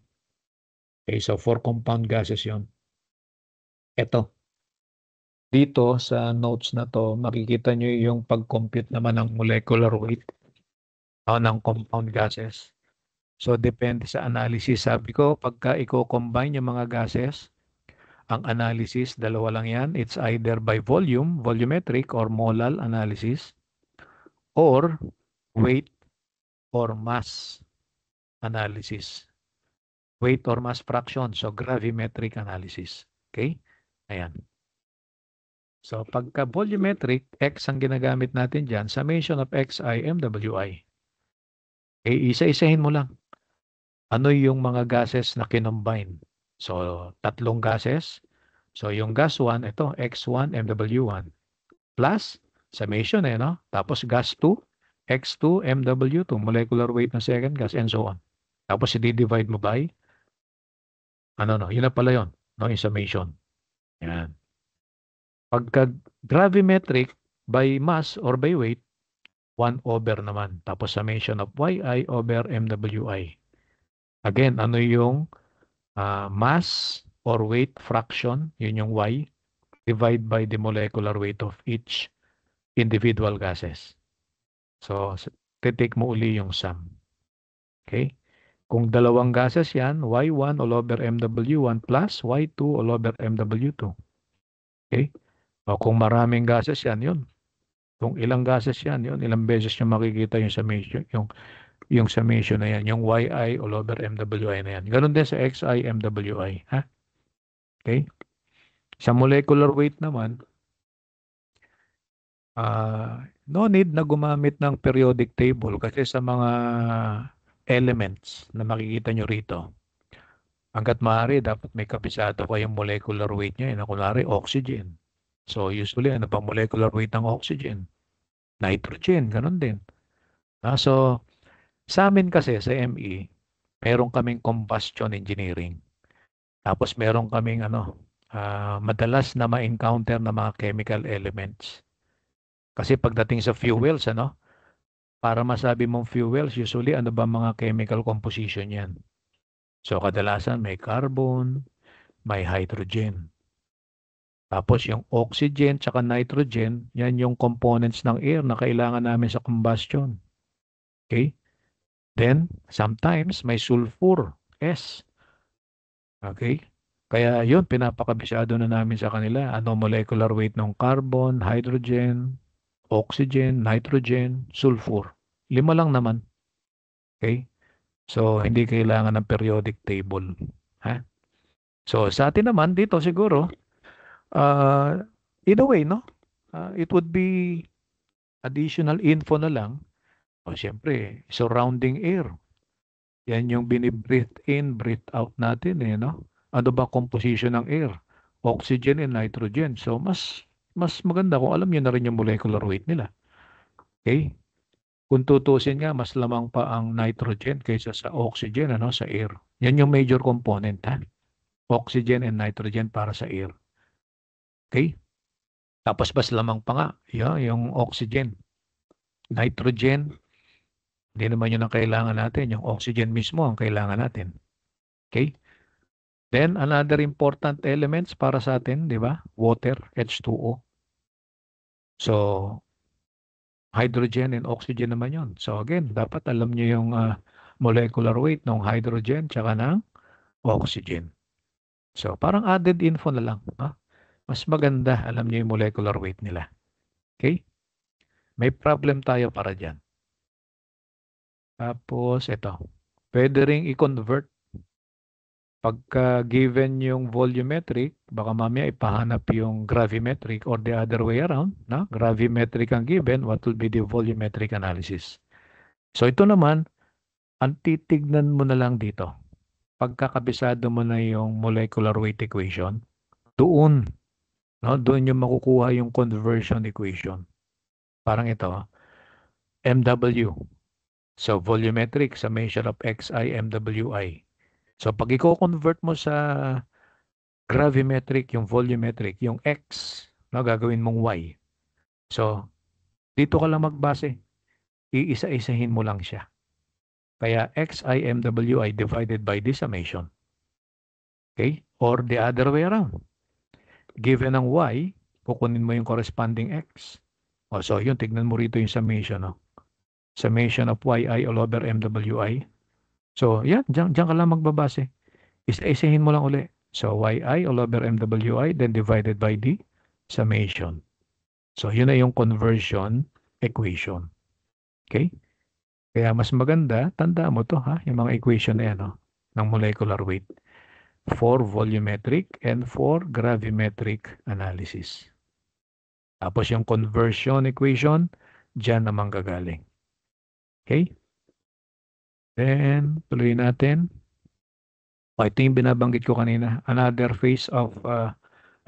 Okay, so for compound gases yon. Ito. Dito sa notes na to, makikita nyo yung pag-compute naman ng molecular weight ng compound gases. So depende sa analysis. Sabi ko, pagka i-combine yung mga gases, ang analysis, dalawa lang yan. It's either by volume, volumetric or molal analysis, or weight or mass analysis. Weight or mass fraction. So, gravimetric analysis. Okay? Ayan. So, pagka volumetric, X ang ginagamit natin dyan. Summation of Xi, MWI. Okay, isa-isahin mo lang. Ano yung mga gases na kinombine? So, tatlong gases. So, yung gas 1, ito, X1, MW1. Plus, summation no? Tapos gas 2, X2, MW2, molecular weight ng second gas, and so on. Tapos, i-divide mo by yun na pala yun, no, yung summation. Yan. Pagka gravimetric by mass or by weight, 1 over naman. Tapos summation of Yi over MWI. Again, ano yung mass or weight fraction, yun yung Y, divide by the molecular weight of each individual gases. So, titik mo uli yung sum. Okay? Kung dalawang gases yan, Y1 all over MW1 plus Y2 all over MW2. Okay? O kung maraming gases yan, yun. Kung ilang gases yan, yun. Ilang beses nyo makikita yung summation, yung summation na yan. Yung Yi all over MWI na yan. Ganun din sa Xi, MWI. Ha? Okay? Sa molecular weight naman, no need na gumamit ng periodic table kasi sa mga elements na makikita nyo rito. Hanggat maaari, dapat may kabisado kayong molecular weight niya. Na kunwari, oxygen. So, usually, ano ba molecular weight ng oxygen? Nitrogen, ganun din. So, sa amin kasi, sa ME, meron kaming combustion engineering. Tapos, meron kaming madalas na ma-encounter na mga chemical elements. Kasi pagdating sa fuels, para masabi mong fuels, usually, ano ba mga chemical composition yan? So, kadalasan may carbon, may hydrogen. Tapos yung oxygen tsaka nitrogen, yan yung components ng air na kailangan namin sa combustion. Okay? Then, sometimes may sulfur, S. Okay? Kaya yun, pinapakabisado na namin sa kanila. Ano molecular weight ng carbon, hydrogen, oxygen, nitrogen, sulfur. 5 lang naman. Okay? So, hindi kailangan ng periodic table. Ha? So, sa atin naman, dito siguro, uh, in a way, no? It would be additional info na lang. O, siyempre, surrounding air. Yan yung binibreathe in, breathe out natin, no? Ano ba composition ng air? Oxygen and nitrogen. So, mas maganda kung alam niyo na rin yung molecular weight nila. Okay? Kung tutusin nga, mas lamang pa ang nitrogen kaysa sa oxygen, sa air. Yan yung major component, ha? Oxygen and nitrogen para sa air. Okay? Tapos mas lamang pa nga, yung oxygen. Nitrogen, hindi naman yun ang kailangan natin. Yung oxygen mismo ang kailangan natin. Okay? Then, another important elements para sa atin, di ba? Water, H2O. So, hydrogen and oxygen naman yun. So, again, dapat alam nyo yung molecular weight ng hydrogen tsaka ng oxygen. So, parang added info na lang. Mas maganda, alam nyo yung molecular weight nila. Okay? May problem tayo para dyan. Tapos, ito. Pwede ring i-convert. Pagka given yung volumetric, baka mamaya ipahanap yung gravimetric or the other way around. Gravimetric ang given, what will be the volumetric analysis? So, ito naman, ang titignan mo na lang dito. Pagkakabisado mo na yung molecular weight equation, doon yung makukuha yung conversion equation. Parang ito, MW. So, volumetric, summation of XI, MWI. So, pag i-convert mo sa gravimetric, yung volumetric, yung X, gagawin mong Y. So, dito ka lang magbase. Iisa-isahin mo lang siya. Kaya XI, MWI divided by the summation. Okay? Or the other way around. Given ang Y, kukunin mo yung corresponding X. So, yun, tignan mo rito yung summation. Summation of YI all over MWI. So, yan, dyan ka lang magbabase. Isa-isahin mo lang uli. So, YI all over MWI, then divided by the summation. So, yun na yung conversion equation. Okay? Kaya mas maganda, tanda mo to, yung mga equation na yan, ng molecular weight for volumetric and for gravimetric analysis. Tapos yung conversion equation, dyan naman gagaling. Okay? Then, tuloy natin. Ito yung binabanggit ko kanina. Another phase of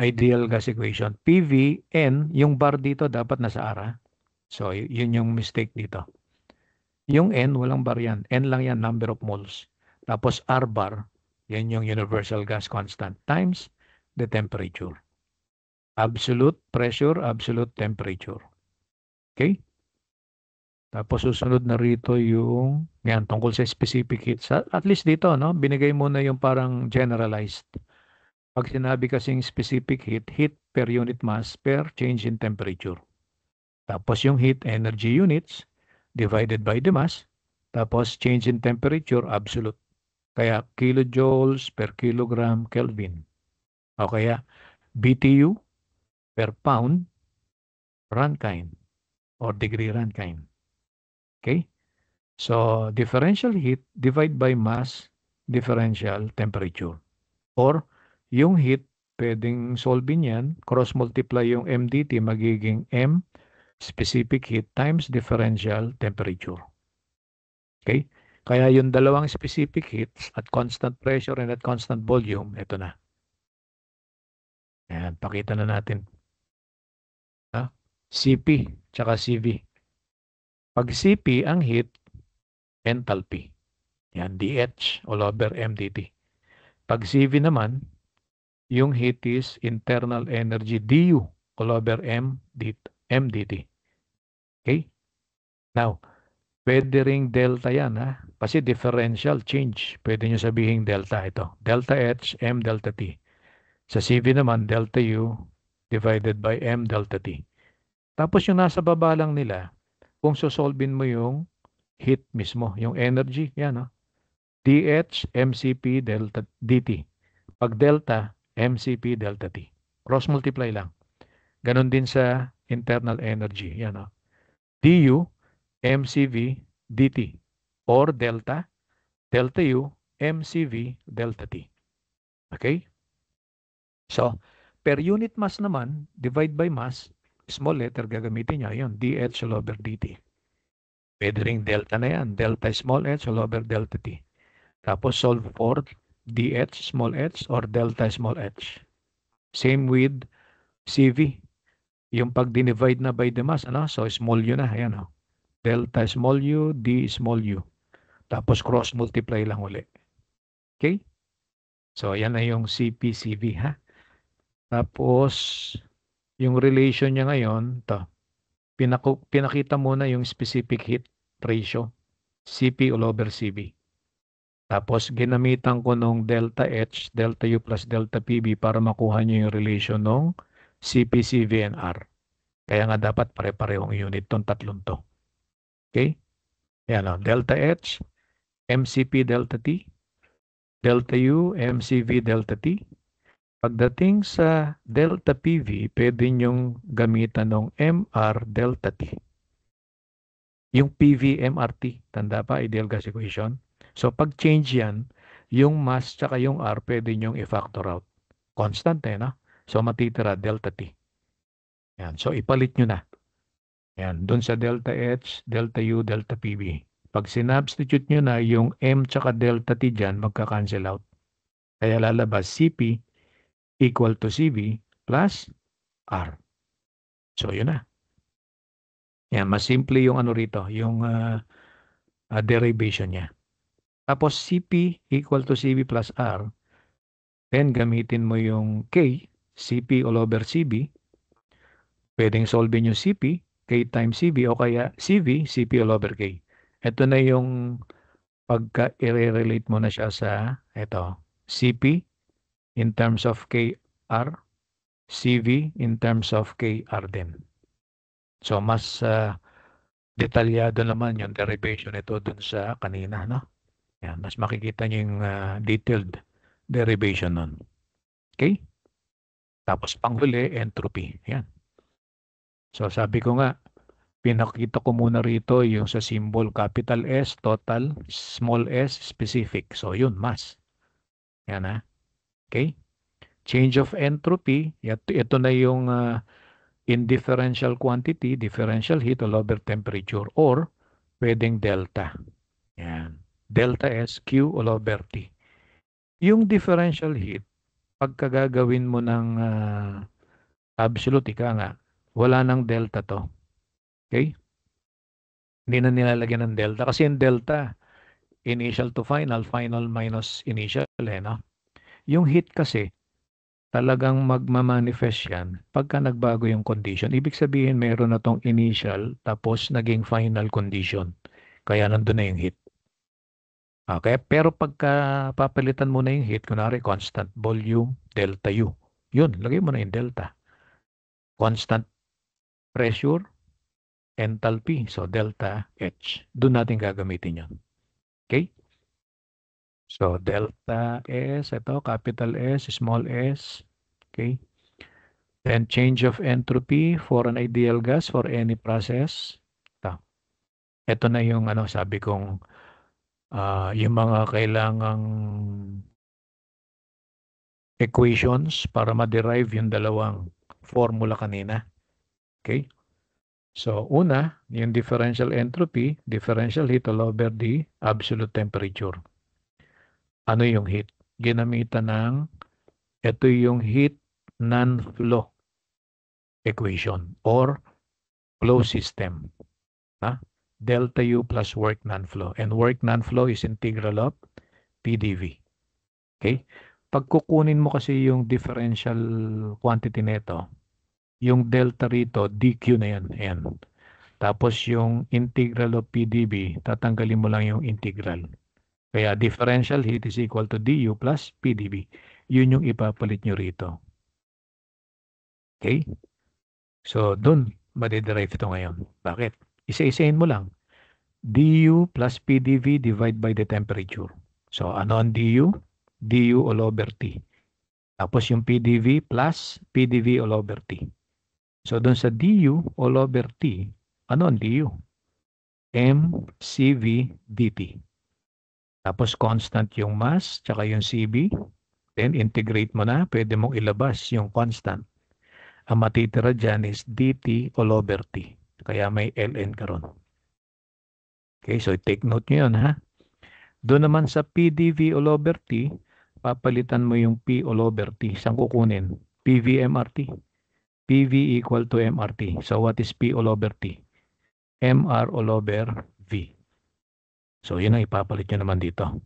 ideal gas equation. PV, N, yung bar dito dapat nasa ara. So, yun yung mistake dito. Yung N, walang bar yan. N lang yan, number of moles. Tapos R bar, yan yung universal gas constant times the temperature. Absolute pressure, absolute temperature. Okay? Tapos susunod na rito yung yan tungkol sa specific heat. At least dito, binigay mo na yung parang generalized. Pag sinabi kasing specific heat, heat per unit mass per change in temperature. Tapos yung heat energy units divided by the mass. Tapos change in temperature, absolute. Kaya kilojoules per kilogram Kelvin. O kaya BTU per pound Rankine or degree Rankine. Okay? So, differential heat divide by mass differential temperature. Or, yung heat, pwedeng solving yan, cross-multiply yung MDT, magiging M specific heat times differential temperature. Okay? Kaya yung dalawang specific heats at constant pressure and at constant volume, ito na. Ayan, pakita na natin. Ha? CP tsaka CV. Pag CP ang heat, enthalpy. Yan, DH all over MDT. Pag CV naman, yung heat is internal energy DU all over MDT. Okay? Now, pwede ring delta yan, ha? Kasi differential change. Pwede nyo sabihin delta ito. Delta H, M delta T. Sa CV naman, delta U divided by M delta T. Tapos yung nasa baba lang nila, kung sosolvin mo yung heat mismo, yung energy, yan, no? DH, MCP, delta DT. Pag delta, MCP, delta T. Cross multiply lang. Ganon din sa internal energy, yan, no? DU, MCV, DT. Or delta, delta U, MCV, delta T. Okay? So, per unit mass naman, divide by mass, small letter gagamitin niya, yun, DH all over DT. Pwede ring delta na yan, delta small h all over delta T. Tapos solve for DH small h or delta small h. Same with CV. Yung pag dinivide na by the mass, ano? So small u na, ayan, oh. Delta small u, D small u. Tapos cross multiply lang uli. Okay? So yan na yung CP-CV, ha? Tapos yung relation niya ngayon, to. Pinakita muna yung specific heat ratio, CP all over CV. Tapos ginamitan ko nung delta H, delta U plus delta PB para makuha nyo yung relation nung CP, CV, and R. Kaya nga dapat pare-parehong unit tong tatlong to. Okay? Yan o. Delta H, MCP delta T, delta U, MCV delta T. Pagdating sa delta PV, pwede nyong gamitan ng MR delta T. Yung PV, MRT, tanda pa, ideal gas equation. So pag change yan, yung mass tsaka yung R, pwede nyong i-factor out. Constant no? So matitira delta T. Yan. So ipalit nyo na. Yan. Doon sa delta H, delta U, delta PV. Pag sinubstitute nyo na yung M tsaka delta T dyan, magka-cancel out. Kaya lalabas CP equal to CV plus R. So yun na. Yan. Mas simple yung ano rito, yung derivation niya. Tapos CP equal to CV plus R. Then gamitin mo yung K, CP all over CB. Pwedeng solvein yung CP, K times CV o kaya CV, CP all over K. Ito na yung pagka i-relate mo na siya sa ito, CP in terms of KR, CV in terms of KR din. So mas detalyado naman yung derivation ito dun sa kanina, no? Yan, mas makikita niyo yung detailed derivation nun. Okay? Tapos panghuli, entropy. Yan. So sabi ko nga, pinakita ko muna rito yung sa symbol capital S, total, small s, specific. So yun, mass. Yan ha. Okay? Change of entropy, ito na yung indifferential quantity, differential heat all over temperature, or pwedeng delta. Yan. Delta S, Q all over T. Yung differential heat, pagka gagawin mo ng absolute, ika nga, wala nang delta to. Okay? Hindi na nilalagyan ng delta. Kasi yung delta, initial to final, final minus initial, no? Yung heat kasi, talagang magmamanifest yan pagka nagbago yung condition. Ibig sabihin, meron na tong initial, tapos naging final condition. Kaya nandun na yung heat. Okay? Pero pagka papalitan mo na yung heat, kunwari constant volume, delta U. Yun, lagay mo na yung delta. Constant pressure, enthalpy. So, delta H. Doon natin gagamitin yun. Okay? So, delta S, ito, capital S, small s. Okay? Then, change of entropy for an ideal gas for any process. Ito na yung sabi kong yung mga kailangang equations para ma-derive yung dalawang formula kanina. Okay? So, una, yung differential entropy, differential heat all over the absolute temperature. Ano yung heat? Ginamitan ng, ito yung heat non-flow equation or flow system. Ha? Delta U plus work non-flow. And work non-flow is integral of PDV. Okay? Pag kukunin mo kasi yung differential quantity nito, yung delta rito, dQ na yan. Ayan. Tapos yung integral of PdV, tatanggalin mo lang yung integral. Kaya differential heat is equal to du plus PdV. Yun yung ipapalit nyo rito. Okay? So, dun, madiderive ito ngayon. Bakit? Isa-isahin mo lang. du plus PdV divide by the temperature. So, ano ang du? du all over T. Tapos yung PdV plus PdV all over T. So, dun sa du all over T, ano ang du? mCV dt. Tapos constant yung mass, tsaka yung CV. Then integrate mo na, pwede mong ilabas yung constant. Ang matitira dyan is dt all over T. Kaya may ln ka ron. Okay, so take note nyo yun, ha? Doon naman sa PDV all over T, papalitan mo yung P all over T. Saan kukunin? PV MRT. PV equal to MRT. So what is P all over T? MR all over V. So yun ang ipapalit nyo naman dito.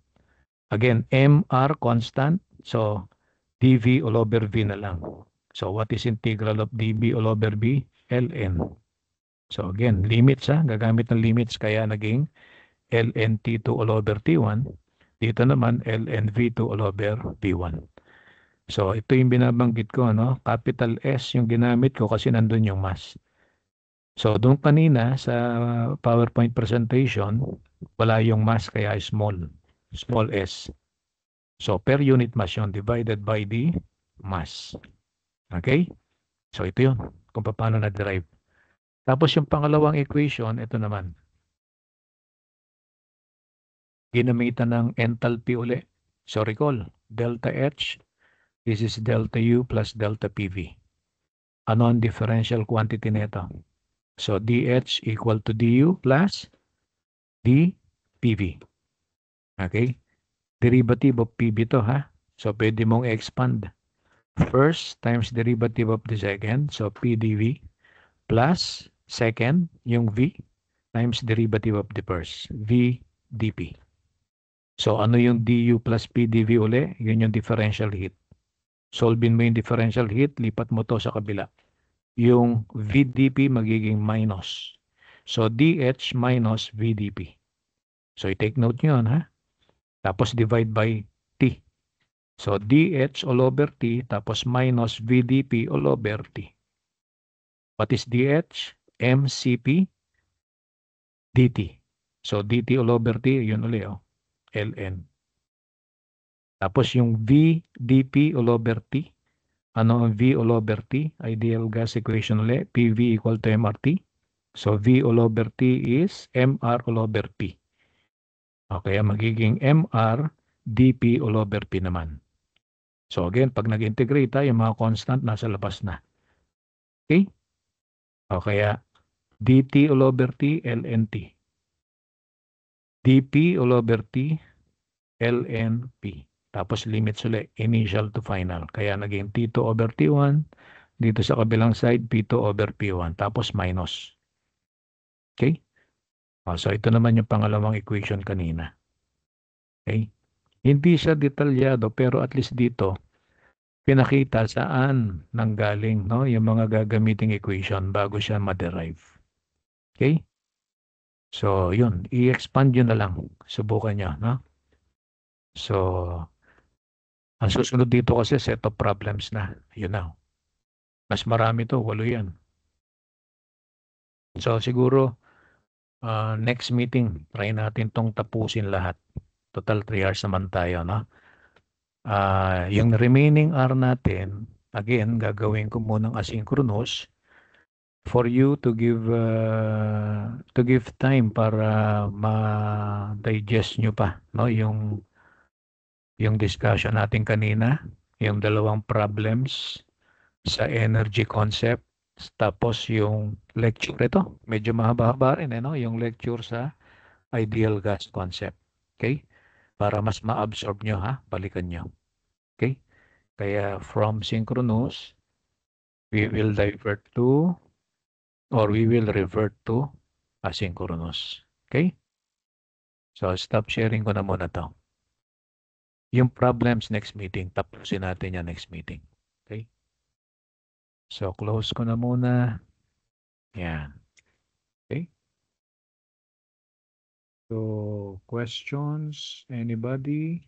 Again, MR constant. So dV all over V na lang. So what is integral of dV all over V? ln. So again, limits, ha. Gagamit ng limits kaya naging ln T2 all over T1. Dito naman ln V2 all over V1. So ito yung binabanggit ko, no? Capital S yung ginamit ko kasi nandun yung mass. So doon kanina sa PowerPoint presentation, wala yung mass kaya small s. So per unit mass yun divided by the mass. Okay? So ito yun kung paano na-derive. Tapos yung pangalawang equation, ito naman. Ginamitan ng enthalpy uli. So recall, delta H, this is delta U plus delta PV. Ano ang differential quantity nito? So dH equal to du plus dPV. Okay? Derivative of PV to, ha? So pwede mong expand. First times derivative of the second. So PdV plus second, yung V, times derivative of the first. V dP. So ano yung du plus PdV uli? Yun yung differential heat. Solvin mo yung differential heat, lipat mo to sa kabila. Yung VdP magiging minus. So dH minus VdP. So i-take note nyo yun, ha? Tapos divide by T. So dH all over T tapos minus VdP all over T. What is dH? mCP dt. So dt all over T, yun uli, oh, ln. Tapos yung VdP all over T. Ano ang V all over T? Ideal gas equation ulit. PV equal to MRT. So V all over T is MR all over P. Okay, magiging MR dP all over P naman. So again, pag nag-integrate tayo, yung mga constant nasa labas na. Okay? O kaya dt all over T, ln T. dP all over T, ln P. Tapos limits ulit, initial to final. Kaya naging T2 over T1. Dito sa kabilang side, P2 over P1. Tapos minus. Okay? So ito naman yung pangalawang equation kanina. Okay? Hindi siya detalyado pero at least dito, pinakita saan nanggaling, no, yung mga gagamiting equation bago siya ma-derive. Okay? So yun, i-expand yun na lang. Subukan nyo, no? So, ang susunod dito kasi set of problems na. Yun na. Mas marami to, 8 yan. So siguro, next meeting, try natin tong tapusin lahat. Total 3 hours naman tayo, no? Yung remaining hour natin, again, gagawin ko munang asynchronous for you to give time para ma-digest nyo pa, no? Yung discussion natin kanina, yung dalawang problems sa energy concept Tapos yung lecture ito, medyo mahaba-haba rin, no? Yung lecture sa ideal gas concept. Okay? Para mas ma-absorb nyo, ha? Balikan nyo. Okay? Kaya from synchronous, we will divert to or we will revert to asynchronous. Okay? So, stop sharing ko na muna to. Yung problems next meeting, tapusin natin yan next meeting. Okay? So, close ko na muna. Yan. Okay? So, questions? Anybody?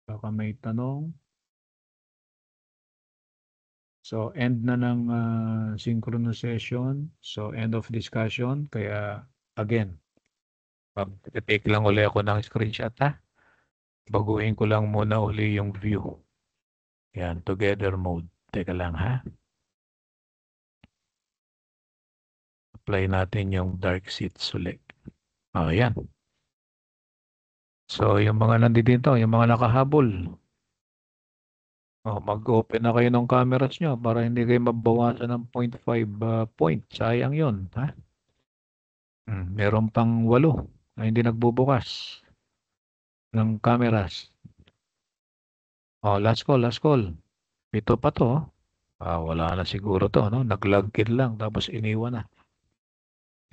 Baka may tanong. So, end na ng synchronous session. So, end of discussion. Kaya, again, take lang uli ako ng screenshot, ha? Baguhin ko lang muna uli yung view. Yan, together mode. Teka lang, ha? Apply natin yung dark seats ulit. Oh, yan. So, yung mga nandito, yung mga nakahabol. Oh, mag-open na kayo ng cameras nyo para hindi kayo mabawasan ng 0.5 point. Sayang yun, ha? Meron pang 8 na hindi nagbubukas ng cameras. Oh, last call, last call. Ito pa to. Wala na siguro to, no? Nag-login lang tapos iniwan na.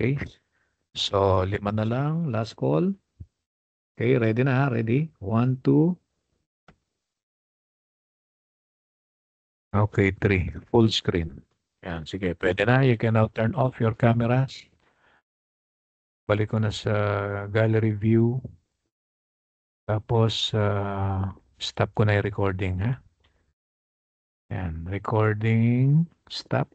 Okay? So, 5 na lang. Last call. Okay, ready na ha? Ready? 1, 2. Okay, 3. Full screen. Yan, sige. Pwede na. You can now turn off your cameras. Balik ko na sa gallery view. Tapos, stop ko na yung recording, ha? Yan, recording. Stop.